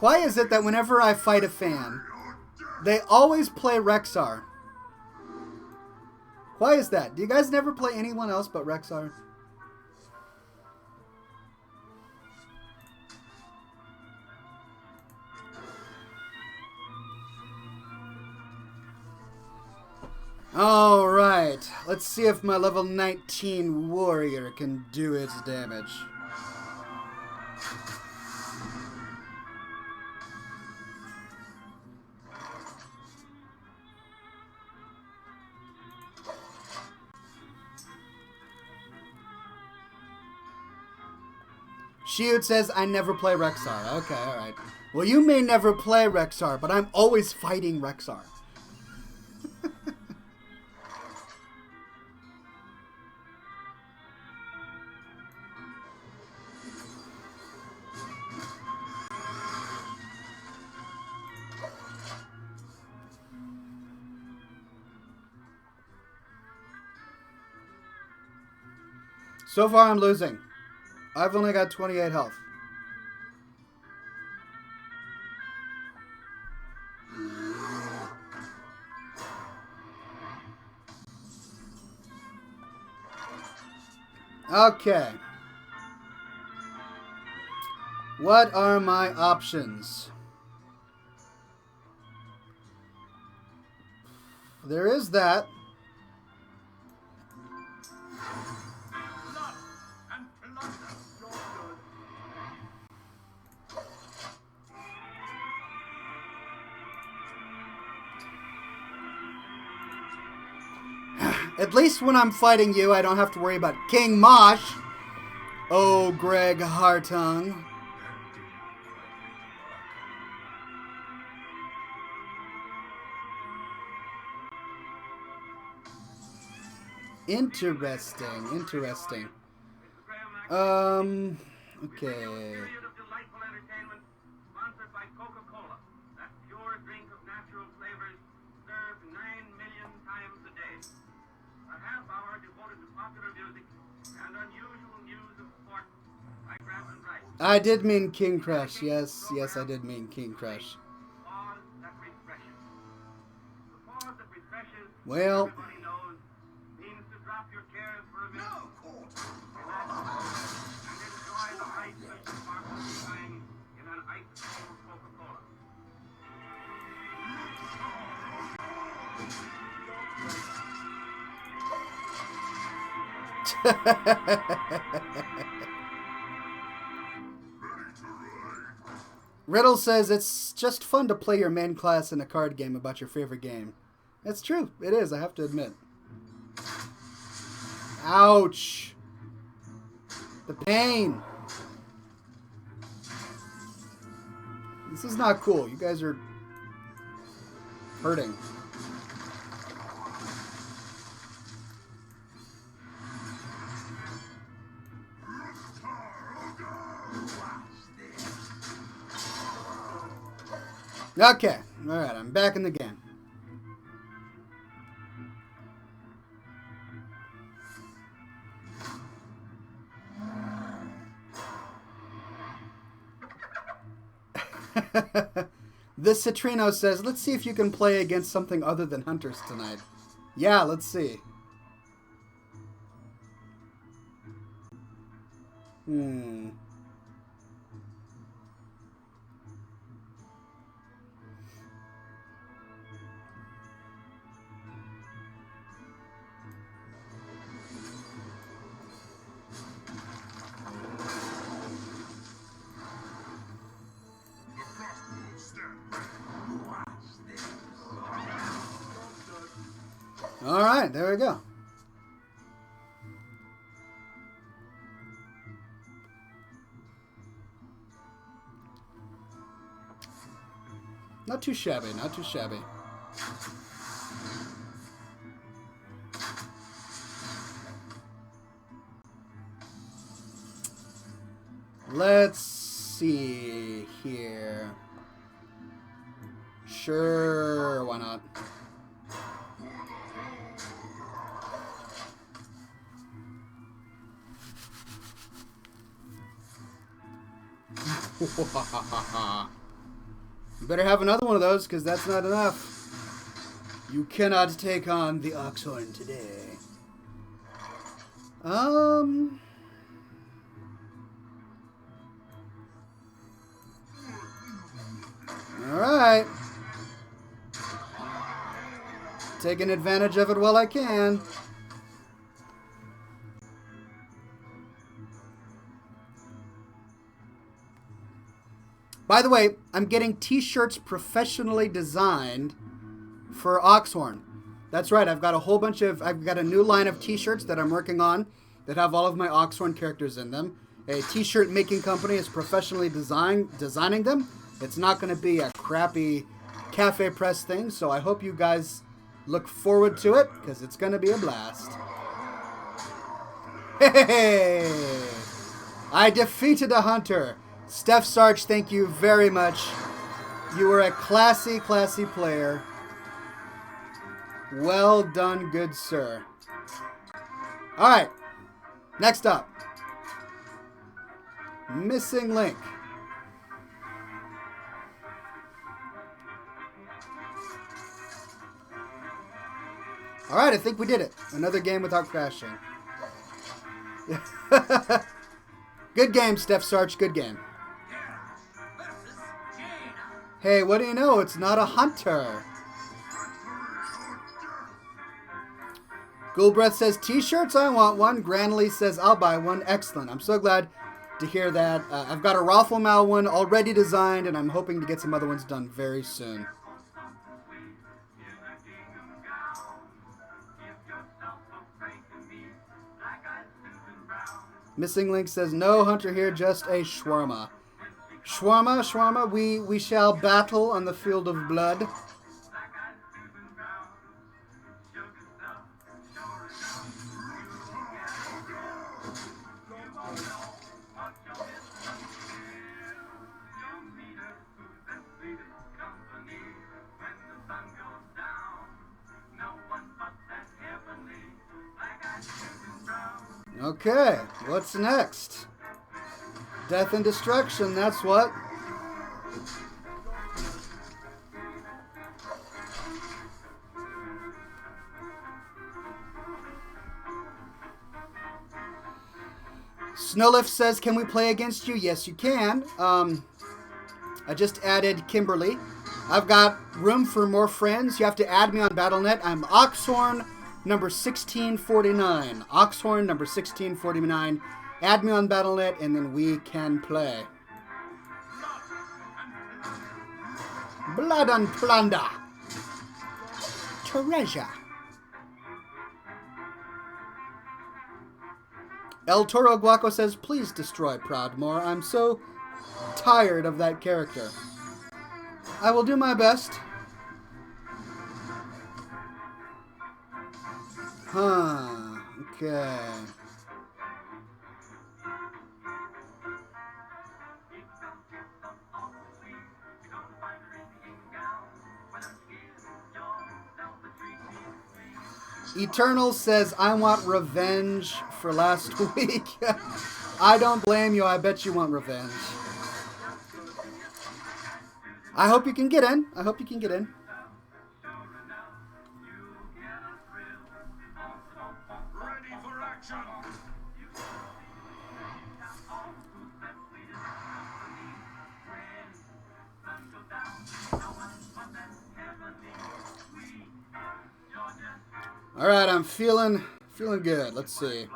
Why is it that whenever I fight a fan, they always play Rexar? Why is that? Do you guys never play anyone else but Rexar? Alright, let's see if my level 19 warrior can do its damage. Shield says, I never play Rexar. Okay, alright. Well, you may never play Rexar, but I'm always fighting Rexar. So far, I'm losing. I've only got 28 health. Okay. What are my options? There is that. At least when I'm fighting you, I don't have to worry about King Mosh. Oh, Greg Hartung. Interesting, interesting. Okay. I did mean King Crush. Yes, yes, I did mean King Crush. Well. Riddle says it's just fun to play your main class in a card game about your favorite game. It's true. It is, I have to admit. Ouch. The pain. This is not cool. You guys are hurting. Okay. Alright, I'm back in the game. This Citrino says, let's see if you can play against something other than hunters tonight. Yeah, let's see. Alright, there we go. Not too shabby, not too shabby. Let's see here. Sure, why not? You better have another one of those, because that's not enough. You cannot take on the Oxhorn today. Alright. Taking advantage of it while I can. By the way, I'm getting t-shirts professionally designed for Oxhorn. That's right, I've got a new line of t-shirts that I'm working on that have all of my Oxhorn characters in them. A t-shirt making company is professionally designing them. It's not going to be a crappy cafe press thing, so I hope you guys look forward to it, because it's going to be a blast. Hey! I defeated a hunter. Steph Sarch, thank you very much. You were a classy, classy player. Well done, good sir. Alright. Next up. Missing link. Alright, I think we did it. Another game without crashing. Good game, Steph Sarch. Good game. Hey, what do you know? It's not a hunter. Ghoulbreath says, T-shirts, I want one. Granley says, I'll buy one. Excellent. I'm so glad to hear that. I've got a Rafflemal one already designed, and I'm hoping to get some other ones done very soon. Missing Link says, no hunter here, just a shawarma. Shawarma, we shall battle on the field of blood. Okay, what's next? Death and destruction, that's what. Snowlift says, can we play against you? Yes, you can. I just added Kimberly. I've got room for more friends. You have to add me on Battle.net. I'm Oxhorn, number 1649. Oxhorn, number 1649. Add me on Battle.net, and then we can play. Blood and plunder. Treasure. El Toro Guaco says, please destroy Proudmoore. I'm so tired of that character. I will do my best. Huh. Okay. Eternal says, I want revenge for last week. I don't blame you. I bet you want revenge. I hope you can get in. I hope you can get in. Ready for action. All right, I'm feeling good. Let's see.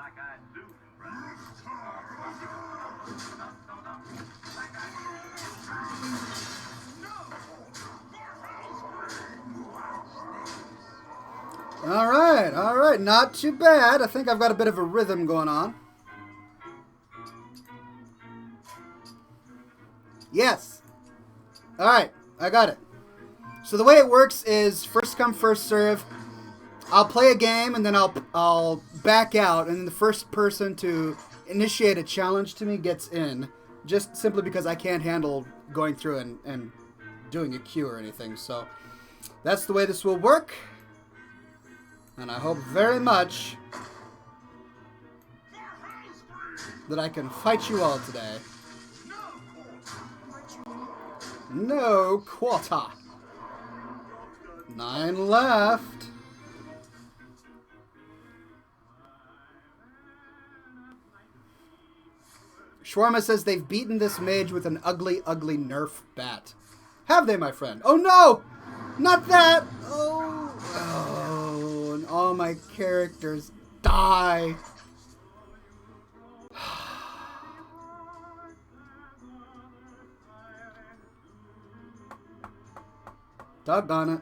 All right, not too bad. I think I've got a bit of a rhythm going on. Yes. All right, I got it. So the way it works is first come, first serve. I'll play a game and then I'll back out, and then the first person to initiate a challenge to me gets in, just simply because I can't handle going through and doing a queue or anything. So that's the way this will work, and I hope very much that I can fight you all today. No quarter. 9 left. Shawarma says they've beaten this mage with an ugly, ugly Nerf bat. Have they, my friend? Oh no! Not that! Oh, and all my characters die. Doggone it.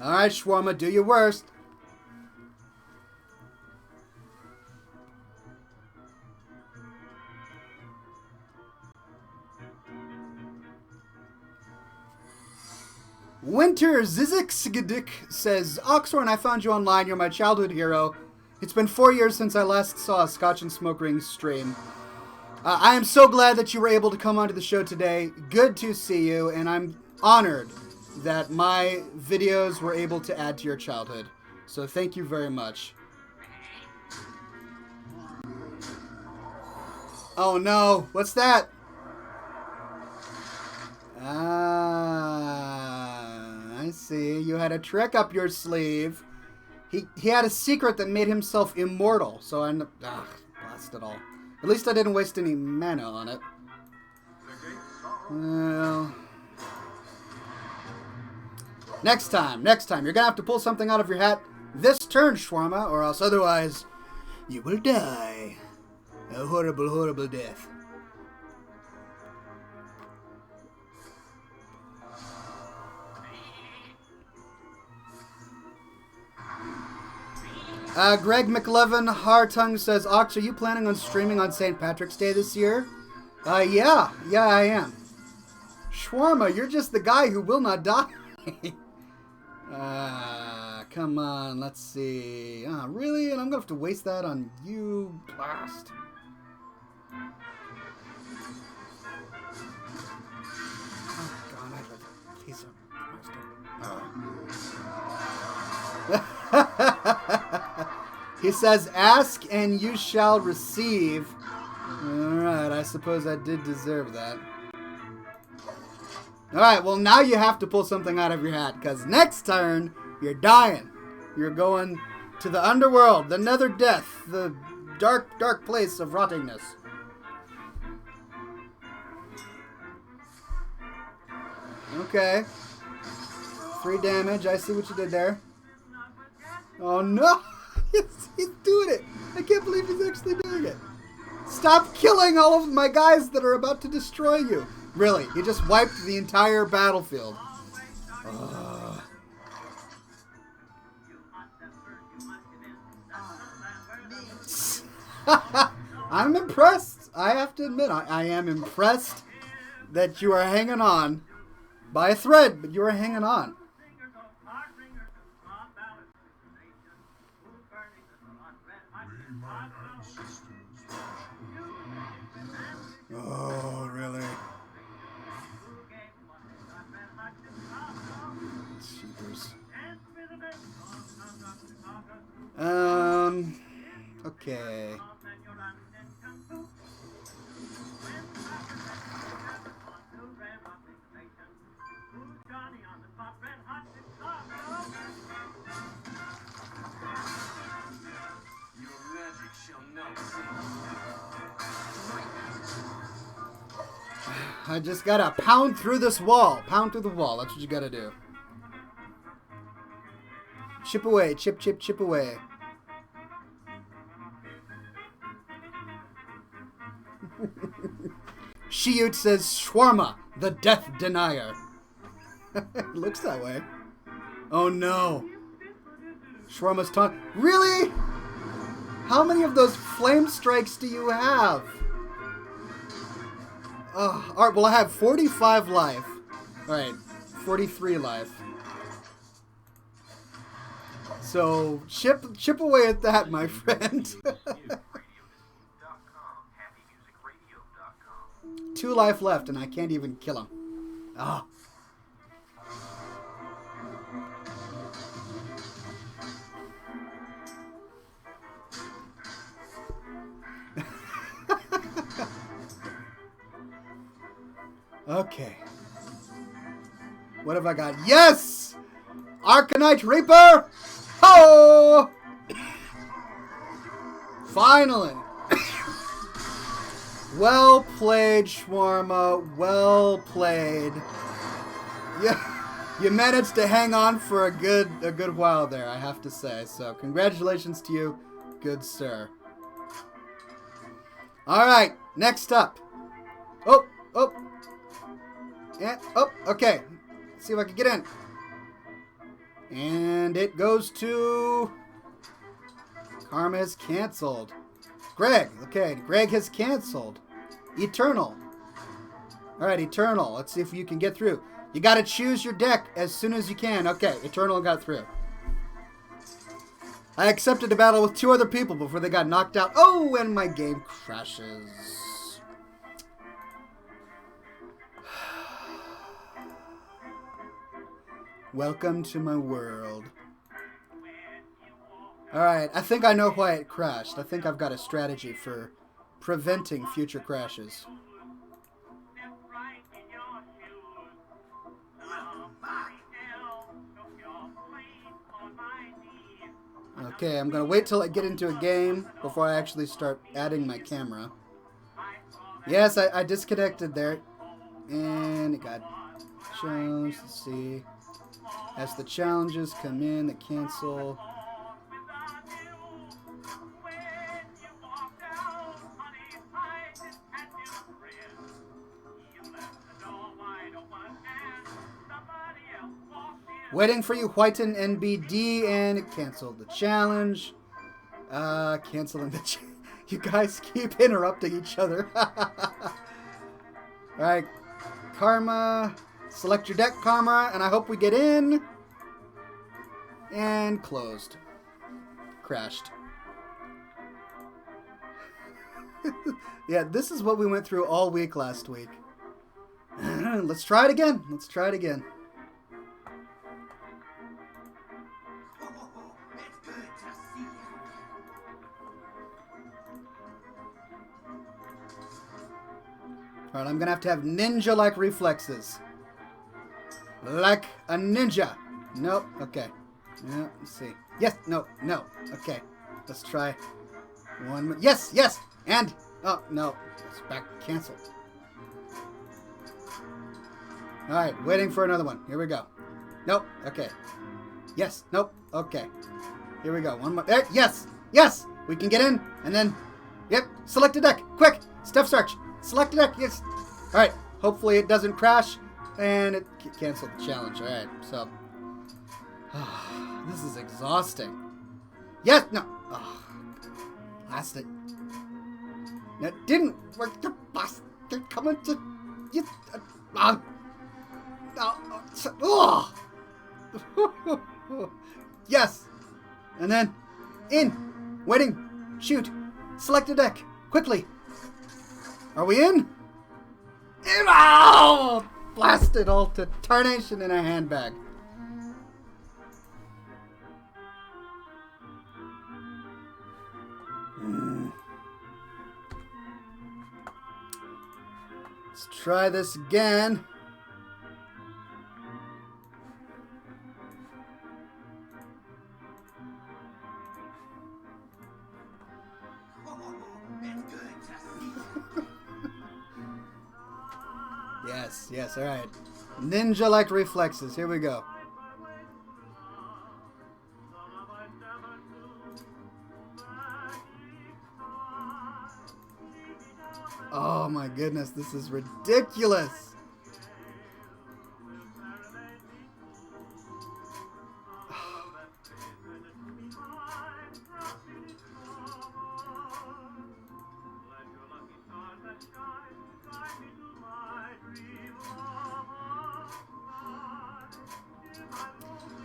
Alright, Shawarma, do your worst. Winter Zizixgidik says, Oxhorn, I found you online. You're my childhood hero. It's been 4 years since I last saw a Scotch and Smoke Rings stream. I am so glad that you were able to come onto the show today. Good to see you, and I'm honored that my videos were able to add to your childhood. So thank you very much. Oh no, what's that? Ah, I see. You had a trick up your sleeve. He had a secret that made himself immortal, so I'm... blast it all. At least I didn't waste any mana on it. Well... Next time, you're gonna have to pull something out of your hat this turn, Shawarma, or else otherwise you will die. A horrible, horrible death. Greg McLevin Hartung says, Ox, are you planning on streaming on St. Patrick's Day this year? Yeah, I am. Shawarma, you're just the guy who will not die. Come on, let's see. Really? And I'm gonna have to waste that on you, blast. Oh, God, I'd like a piece of... He says, ask and you shall receive. Alright, I suppose I did deserve that. Alright, well now you have to pull something out of your hat, because next turn, you're dying. You're going to the underworld, the nether death, the dark, dark place of rottingness. Okay. 3 damage, I see what you did there. Oh no! He's doing it! I can't believe he's actually doing it. Stop killing all of my guys that are about to destroy you. Really, he just wiped the entire battlefield. I'm impressed. I have to admit, I am impressed that you are hanging on by a thread, but you are hanging on. Oh, really? Cheapers. Okay. I just gotta pound through this wall. Pound through the wall. That's what you gotta do. Chip away. Chip, chip, chip away. Shiut says, Shawarma, the death denier. It looks that way. Oh no. Shawarma's taunt. Really? How many of those flame strikes do you have? Alright, well I have 45 life. Alright, 43 life. So, chip away at that, my friend. 2 life left, and I can't even kill him. Ah. Okay. What have I got? Yes! Arcanite Reaper! Ho! Finally! Well played, Shawarma. Well played. You managed to hang on for a good while there, I have to say. So, congratulations to you, good sir. Alright, next up. Oh. Yeah, okay. Let's see if I can get in. And it goes to... Karma is canceled. Greg. Okay, Greg has canceled. Eternal. Alright, Eternal. Let's see if you can get through. You gotta choose your deck as soon as you can. Okay, Eternal got through. I accepted a battle with 2 other people before they got knocked out. Oh, and my game crashes. Welcome to my world. Alright, I think I know why it crashed. I think I've got a strategy for preventing future crashes. Okay, I'm gonna wait till I get into a game before I actually start adding my camera. Yes, I disconnected there. And it got challenged. Let's see. As the challenges come in, they cancel. Waiting for you, Whiten NBD, and it canceled the challenge. Canceling the challenge. You guys keep interrupting each other. Alright. Karma. Select your deck, Karma, and I hope we get in. And closed. Crashed. Yeah, this is what we went through all week last week. Let's try it again. Let's try it again. Alright, I'm gonna have to have ninja-like reflexes. Like a ninja. Nope. Okay. Yeah, let's see. Yes. No. No. Okay. Let's try one more. Yes. Yes. And. Oh, no. It's back canceled. Alright, waiting for another one. Here we go. Nope. Okay. Yes. Nope. Okay. Here we go. One more. There. Yes. Yes. We can get in. And then. Yep. Select a deck. Quick. Stuff search. Select a deck. Yes. Alright. Hopefully it doesn't crash. And it canceled the challenge. Alright. So. This is exhausting. Yes. No. Oh, blast it. That didn't work. The boss. They're coming to. Yes. Yes. And then. In. Waiting. Shoot. Select a deck. Quickly. Are we in? In. Oh! Blast it all to tarnation in a handbag. Let's try this again. Yes, yes, alright. Ninja-like reflexes. Here we go. Oh my goodness, this is ridiculous.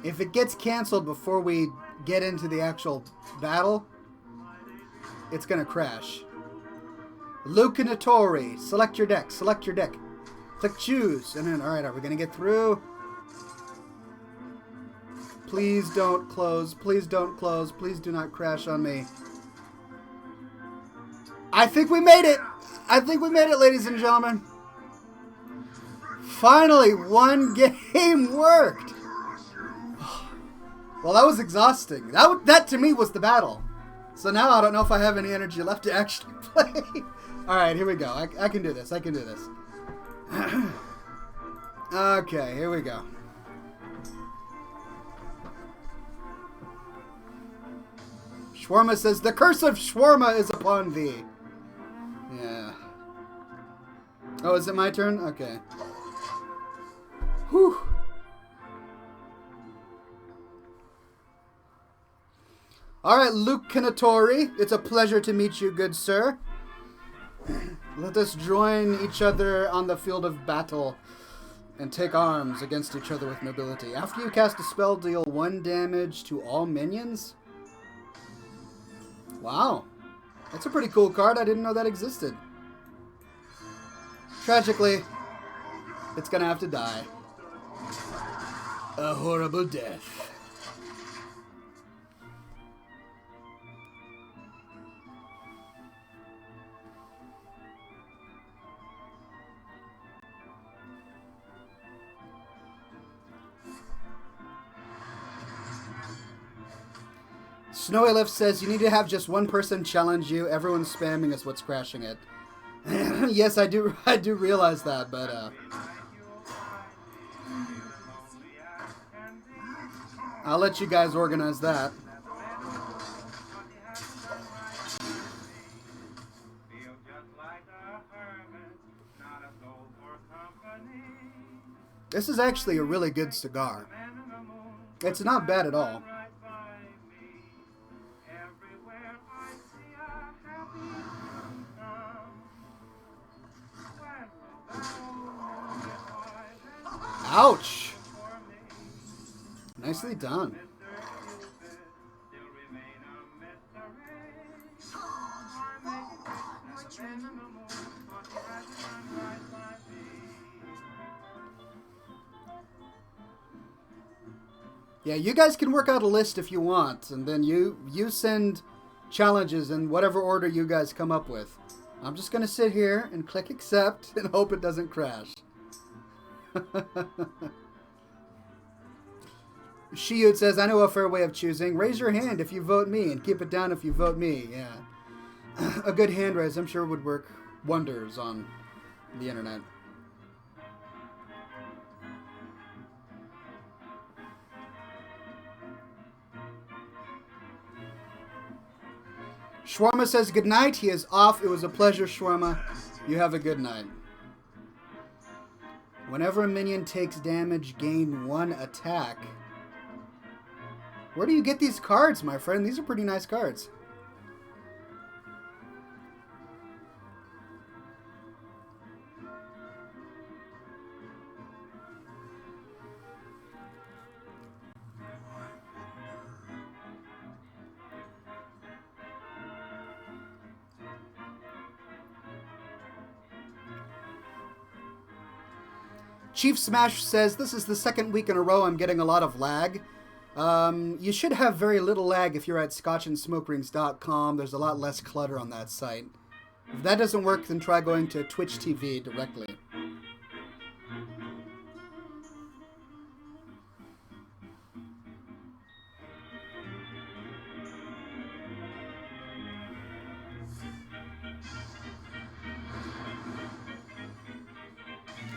If it gets canceled before we get into the actual battle, it's going to crash. Lucinatori. Select your deck. Select your deck. Click choose. And then, alright, are we going to get through? Please don't close. Please don't close. Please do not crash on me. I think we made it. I think we made it, ladies and gentlemen. Finally, one game worked. Well, that was exhausting. That to me was the battle. So now I don't know if I have any energy left to actually play. Alright, here we go. I can do this. I can do this. Okay, here we go. Shawarma says, the curse of shawarma is upon thee. Yeah. Oh, is it my turn? Okay. Whew. Alright, Luke Canatori, it's a pleasure to meet you, good sir. Let us join each other on the field of battle and take arms against each other with nobility. After you cast a spell, deal 1 damage to all minions? Wow. That's a pretty cool card. I didn't know that existed. Tragically, it's gonna have to die. A horrible death. Snowy Lift says you need to have just one person challenge you. Everyone's spamming is what's crashing it. Yes, I do realize that, but I'll let you guys organize that. This is actually a really good cigar. It's not bad at all. Ouch! Nicely done. Yeah, you guys can work out a list if you want, and then you send challenges in whatever order you guys come up with. I'm just going to sit here and click accept and hope it doesn't crash. Shiyud says, I know a fair way of choosing. Raise your hand if you vote me, and keep it down if you vote me. Yeah. A good hand raise, I'm sure, would work wonders on the internet. Shawarma says, good night. He is off. It was a pleasure, Shawarma. You have a good night. Whenever a minion takes damage, gain 1 attack. Where do you get these cards, my friend? These are pretty nice cards. Chief Smash says, this is the second week in a row I'm getting a lot of lag. You should have very little lag if you're at scotchandsmokerings.com. There's a lot less clutter on that site. If that doesn't work, then try going to Twitch TV directly.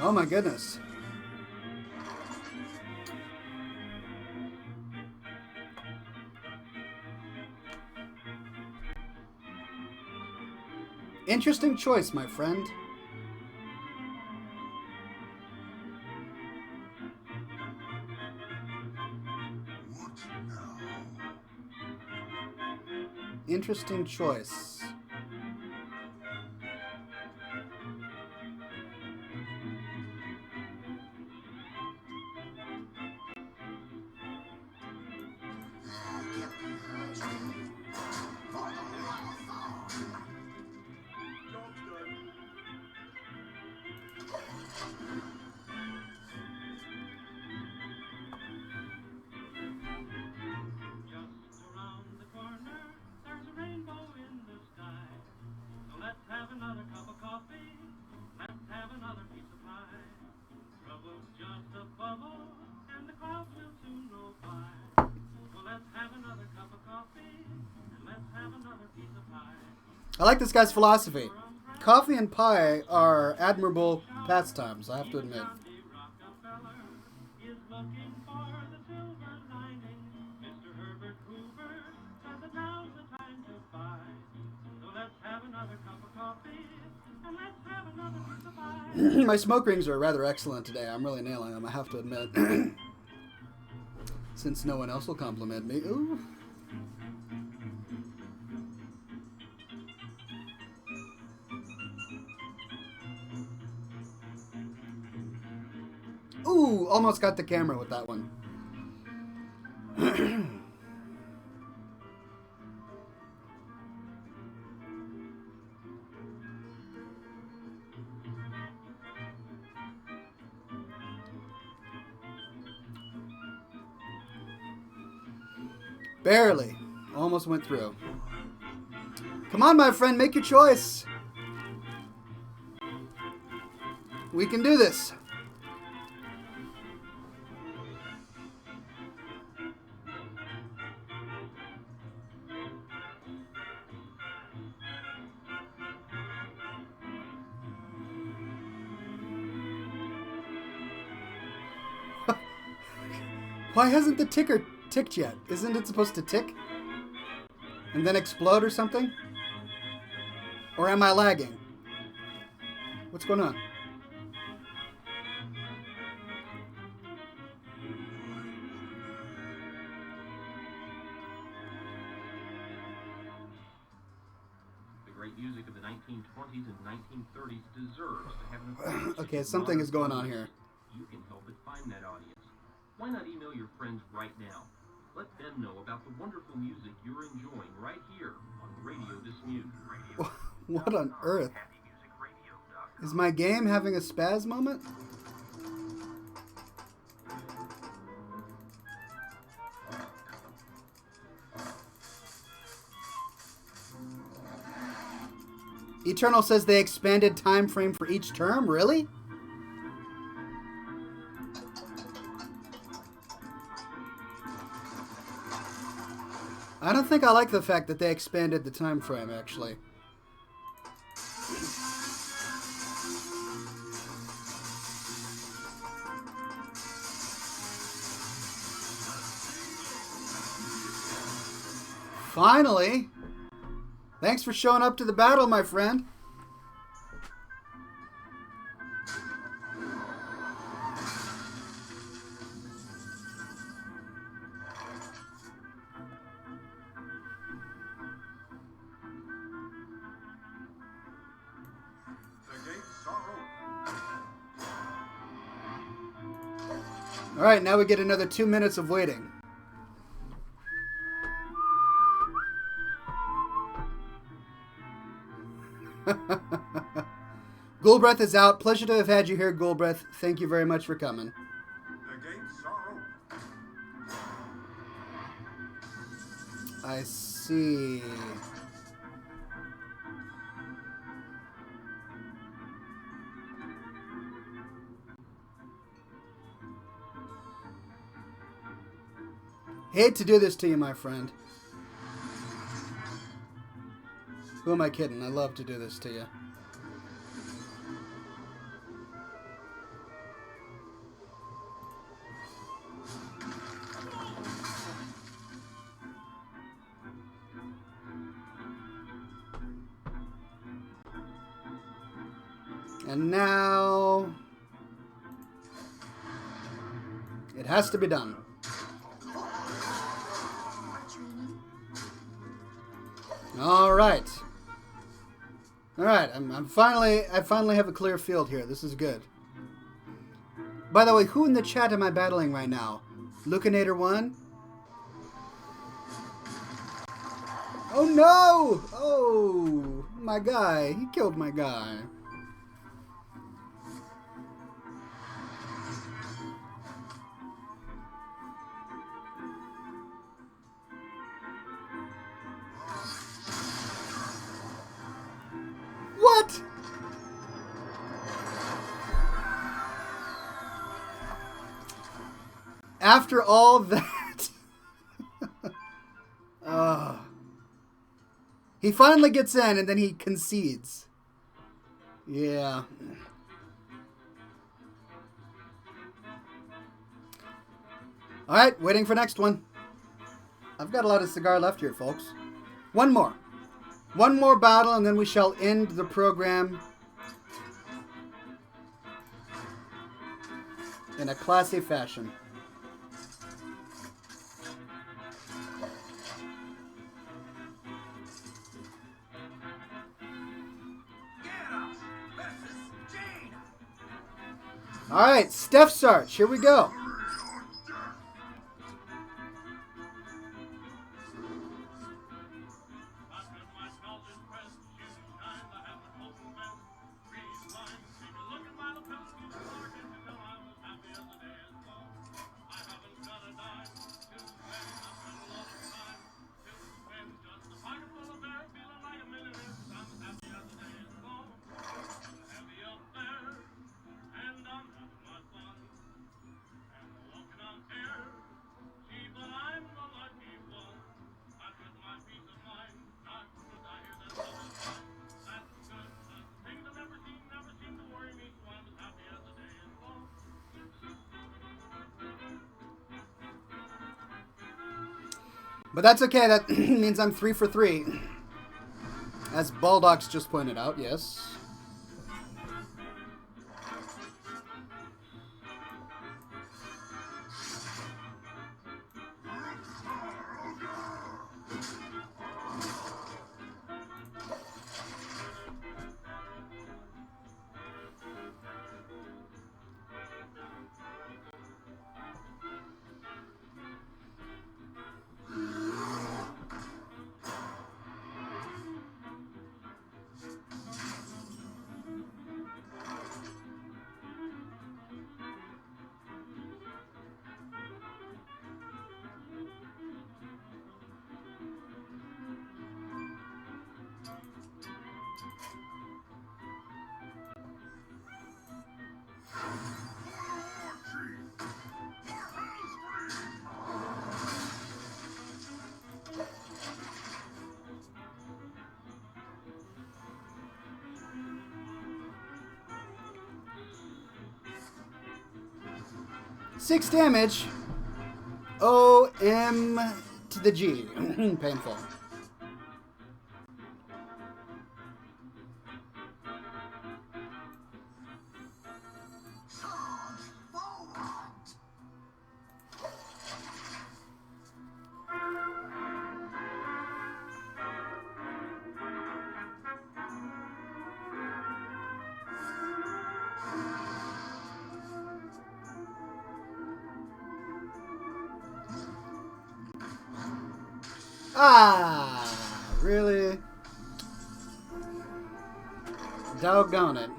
Oh my goodness. Interesting choice, my friend. Interesting choice. I like this guy's philosophy. Coffee and pie are admirable pastimes, I have to admit. My smoke rings are rather excellent today. I'm really nailing them, I have to admit. Since no one else will compliment me. Ooh. Ooh, almost got the camera with that one. Barely. Almost went through. Come on, my friend, make your choice. We can do this. Why hasn't the ticker ticked yet? Isn't it supposed to tick? And then explode or something? Or am I lagging? What's going on? The great music of the 1920s and 1930s deserves to have an Okay, something is going on here. You can help it find that audience. Why not email your friends right now? Let them know about the wonderful music you're enjoying right here on Radio Dismute. What on earth? Is my game having a spaz moment? Eternal says they expanded time frame for each term? Really? I don't think I like the fact that they expanded the time frame, actually. Finally! Thanks for showing up to the battle, my friend. Alright, now we get another 2 minutes of waiting. Ghoulbreath is out. Pleasure to have had you here, Ghoulbreath. Thank you very much for coming. I see. Hate to do this to you, my friend. Who am I kidding? I love to do this to you. And now it has to be done. All right. All right. I finally have a clear field here. This is good. By the way, who in the chat am I battling right now? Lucanator 1? Oh no! Oh, my guy. He killed my guy. What? After all that, he finally gets in and then he concedes. Yeah. All right, waiting for next one. I've got a lot of cigar left here, folks. One more. One more battle, and then we shall end the program in a classy fashion. All right, Steph Sarch, here we go. But that's okay. That means I'm 3 for 3. As Baldock's just pointed out, yes. Six damage. O-M to the G. Painful. Ah, really? Doggone it.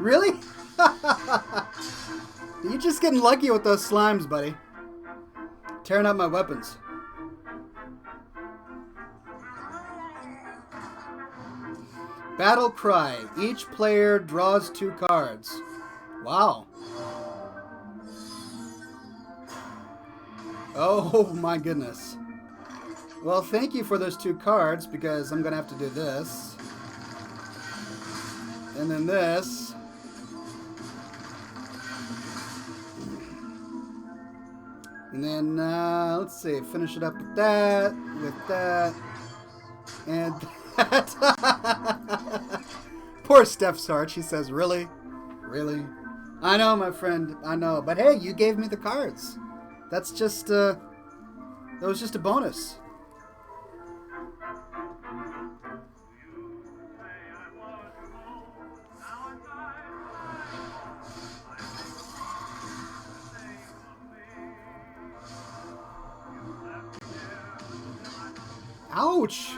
Really? You're just getting lucky with those slimes, buddy. Tearing up my weapons. Battle Cry. Each player draws 2 cards. Wow. Oh my goodness. Well, thank you for those 2 cards, because I'm going to have to do this. And then this. And then, let's see, finish it up with that, and that. Poor Steph Sarge, he says, really? Really? I know, my friend, I know. But hey, you gave me the cards. That's just, that was just a bonus. Ouch!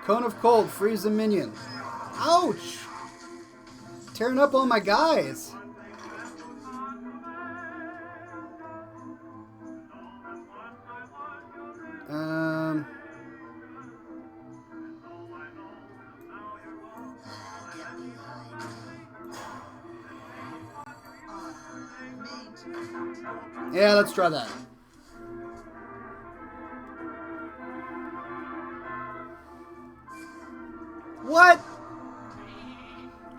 Cone of Cold, freeze a minion. Ouch! Tearing up all my guys. Yeah, let's try that. What?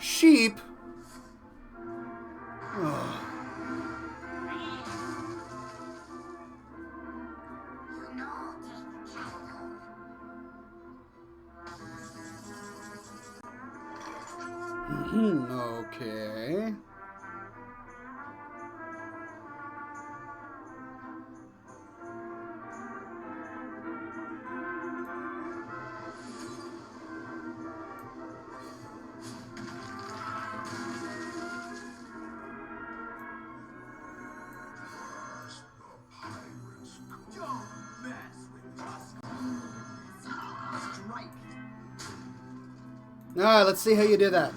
Sheep? Oh. Okay. Alright, let's see how you do that.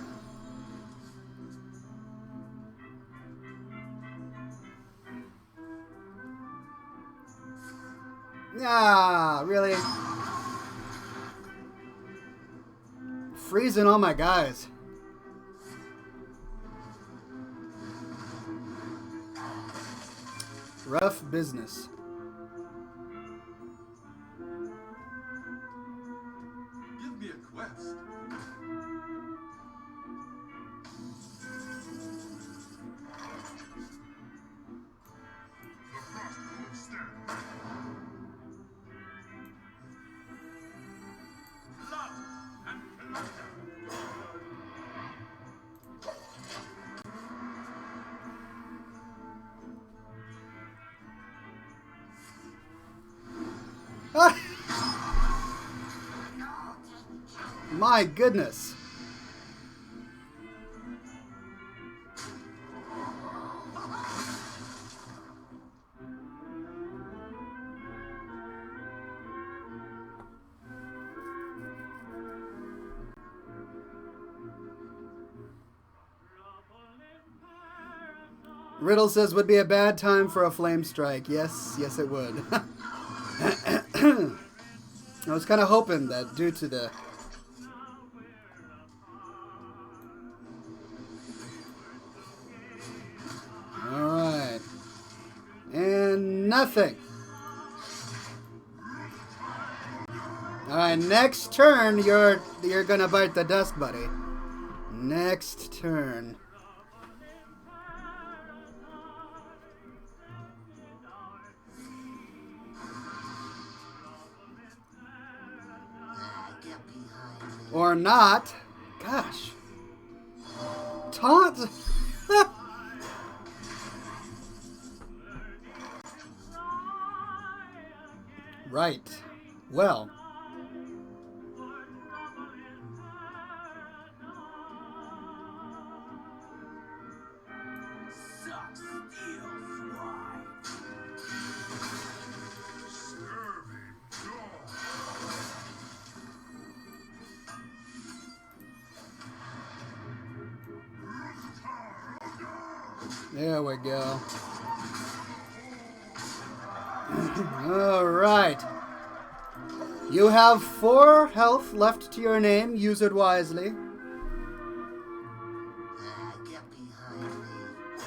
Ah, really? Freezing all my guys. Rough business. Give me a quest. My goodness. Riddle says, would be a bad time for a flame strike. Yes, yes it would. I was kind of hoping that due to the... Alright. And nothing. Alright, next turn, you're gonna bite the dust, buddy. Next turn. Or not. Gosh. Taunt. Right. Well. There we go. All right. You have 4 health left to your name. Use it wisely. Get behind me.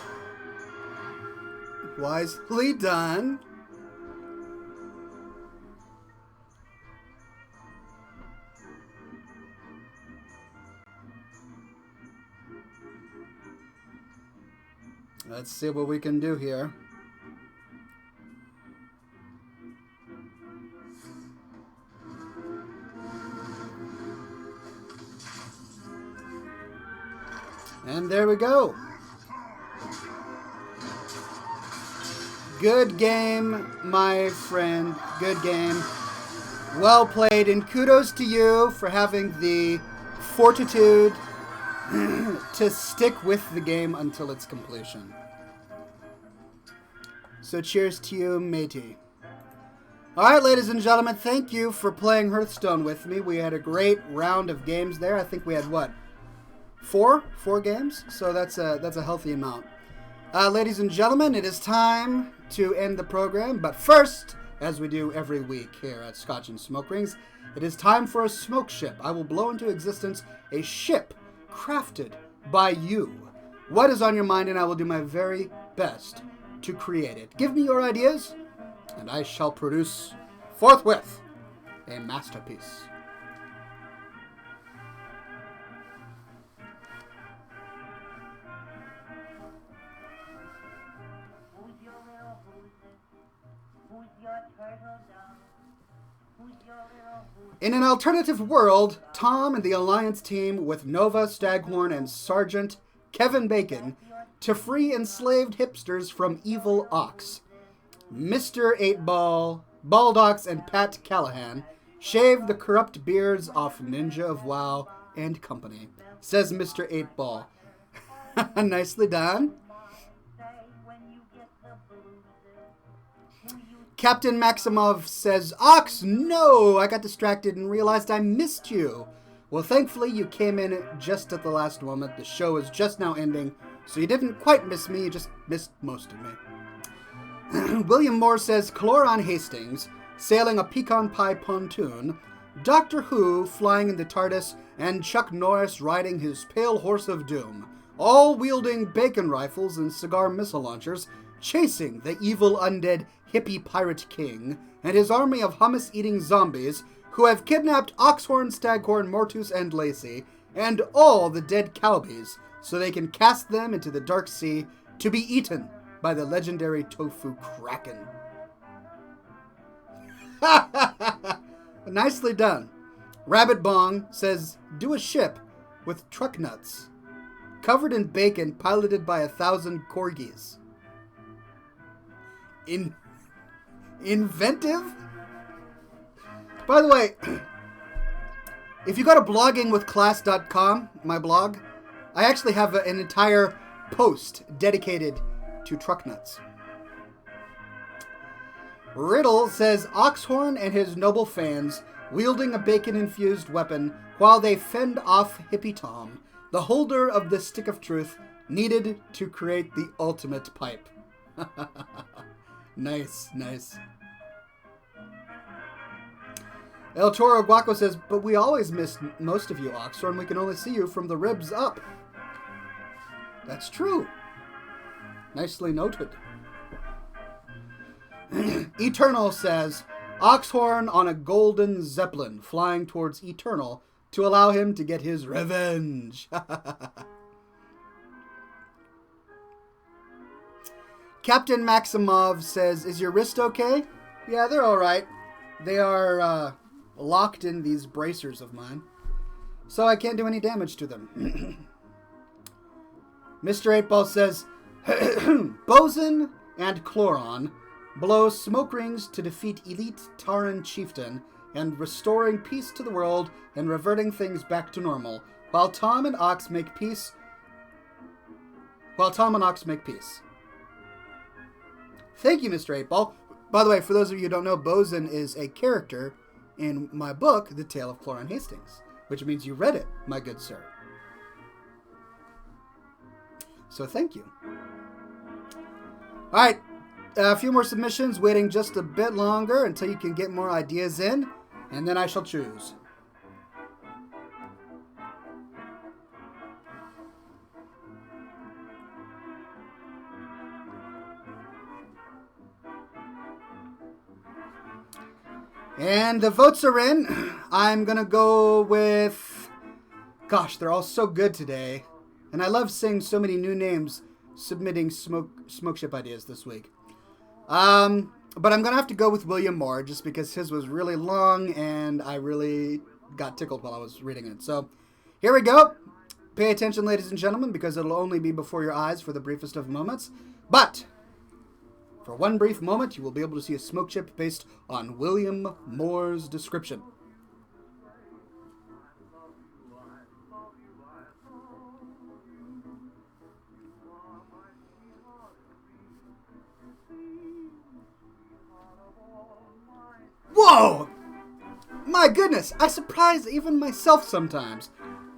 Wisely done. Let's see what we can do here. And there we go. Good game, my friend. Good game. Well played, and kudos to you for having the fortitude to stick with the game until its completion. So cheers to you, matey. Alright, ladies and gentlemen, thank you for playing Hearthstone with me. We had a great round of games there. I think we had, what, 4 games? So that's a healthy amount. Ladies and gentlemen, it is time to end the program. But first, as we do every week here at Scotch and Smoke Rings, it is time for a smoke ship. I will blow into existence a ship crafted by you. What is on your mind, and I will do my very best to create it. Give me your ideas, and I shall produce forthwith a masterpiece. In an alternative world, Tom and the Alliance team with Nova, Staghorn, and Sergeant Kevin Bacon to free enslaved hipsters from evil Ox. Mr. 8-Ball, Baldox, and Pat Callahan shave the corrupt beards off Ninja of WoW and company, says Mr. 8-Ball. Nicely done. Captain Maximov says, Ox, no! I got distracted and realized I missed you. Well, thankfully, you came in just at the last moment. The show is just now ending, so you didn't quite miss me, you just missed most of me. William Moore says, Cloron Hastings, sailing a pecan pie pontoon, Doctor Who flying in the TARDIS, and Chuck Norris riding his pale horse of doom, all wielding bacon rifles and cigar missile launchers, chasing the evil undead hippie pirate king and his army of hummus-eating zombies who have kidnapped Oxhorn, Staghorn, Mortus, and Lacey, and all the dead cowbies, so they can cast them into the dark sea to be eaten by the legendary tofu kraken. Nicely done. Rabbit Bong says, do a ship with truck nuts, covered in bacon, piloted by 1,000 corgis. Inventive? By the way, if you go to bloggingwithclass.com, my blog, I actually have an entire post dedicated to truck nuts. Riddle says, Oxhorn and his noble fans wielding a bacon-infused weapon while they fend off Hippie Tom, the holder of the stick of truth needed to create the ultimate pipe. Nice, nice. El Toro Guaco says, but we always miss most of you, Oxhorn. We can only see you from the ribs up. That's true. Nicely noted. Eternal says, Oxhorn on a golden zeppelin flying towards Eternal to allow him to get his revenge. Captain Maximov says, is your wrist okay? Yeah, they're alright. They are locked in these bracers of mine, so I can't do any damage to them. Mr. 8-Ball says, Bosun and Chloron blow smoke rings to defeat elite Taran chieftain and restoring peace to the world and reverting things back to normal, while Tom and Ox make peace. Thank you, Mr. 8-Ball. By the way, for those of you who don't know, Bosun is a character in my book, The Tale of Cloran Hastings, which means you read it, my good sir. So thank you. All right, a few more submissions, waiting just a bit longer until you can get more ideas in, and then I shall choose. And the votes are in. I'm going to go with... Gosh, they're all so good today. And I love seeing so many new names submitting smoke ship ideas this week. But I'm going to have to go with William Moore, just because his was really long and I really got tickled while I was reading it. So here we go. Pay attention, ladies and gentlemen, because it'll only be before your eyes for the briefest of moments. But for one brief moment, you will be able to see a smoke chip based on William Moore's description. Whoa! My goodness, I surprise even myself sometimes.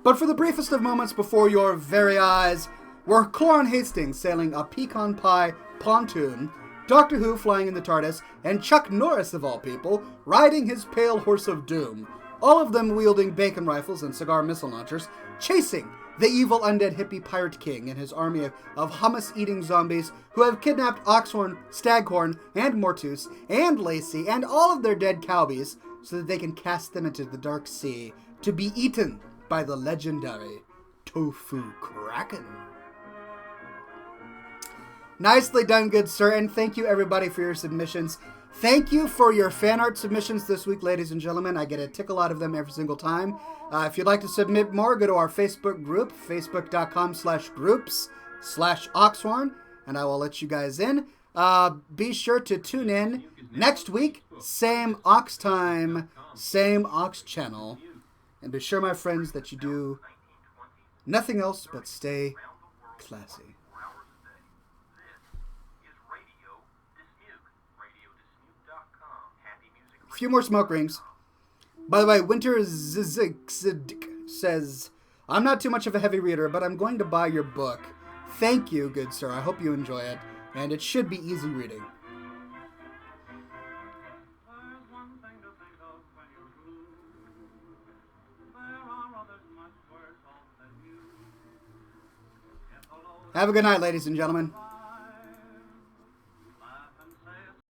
But for the briefest of moments before your very eyes, we're Cloran Hastings sailing a pecan pie pontoon, Doctor Who flying in the TARDIS, and Chuck Norris, of all people, riding his pale horse of doom, all of them wielding bacon rifles and cigar missile launchers, chasing the evil undead hippie pirate king and his army of hummus-eating zombies who have kidnapped Oxhorn, Staghorn, and Mortus, and Lacey, and all of their dead cowbies, so that they can cast them into the dark sea to be eaten by the legendary Tofu Kraken. Nicely done, good sir, and thank you everybody for your submissions. Thank you for your fan art submissions this week, ladies and gentlemen. I get a tickle out of them every single time. If you'd like to submit more, go to our Facebook group, facebook.com/groups/Oxhorn, and I will let you guys in. Be sure to tune in next week, same Ox time, same Ox channel. And be sure, my friends, that you do nothing else but stay classy. A few more smoke rings. By the way, Winter Zizig says, I'm not too much of a heavy reader, but I'm going to buy your book. Thank you, good sir. I hope you enjoy it. And it should be easy reading. Have a good night, ladies and gentlemen.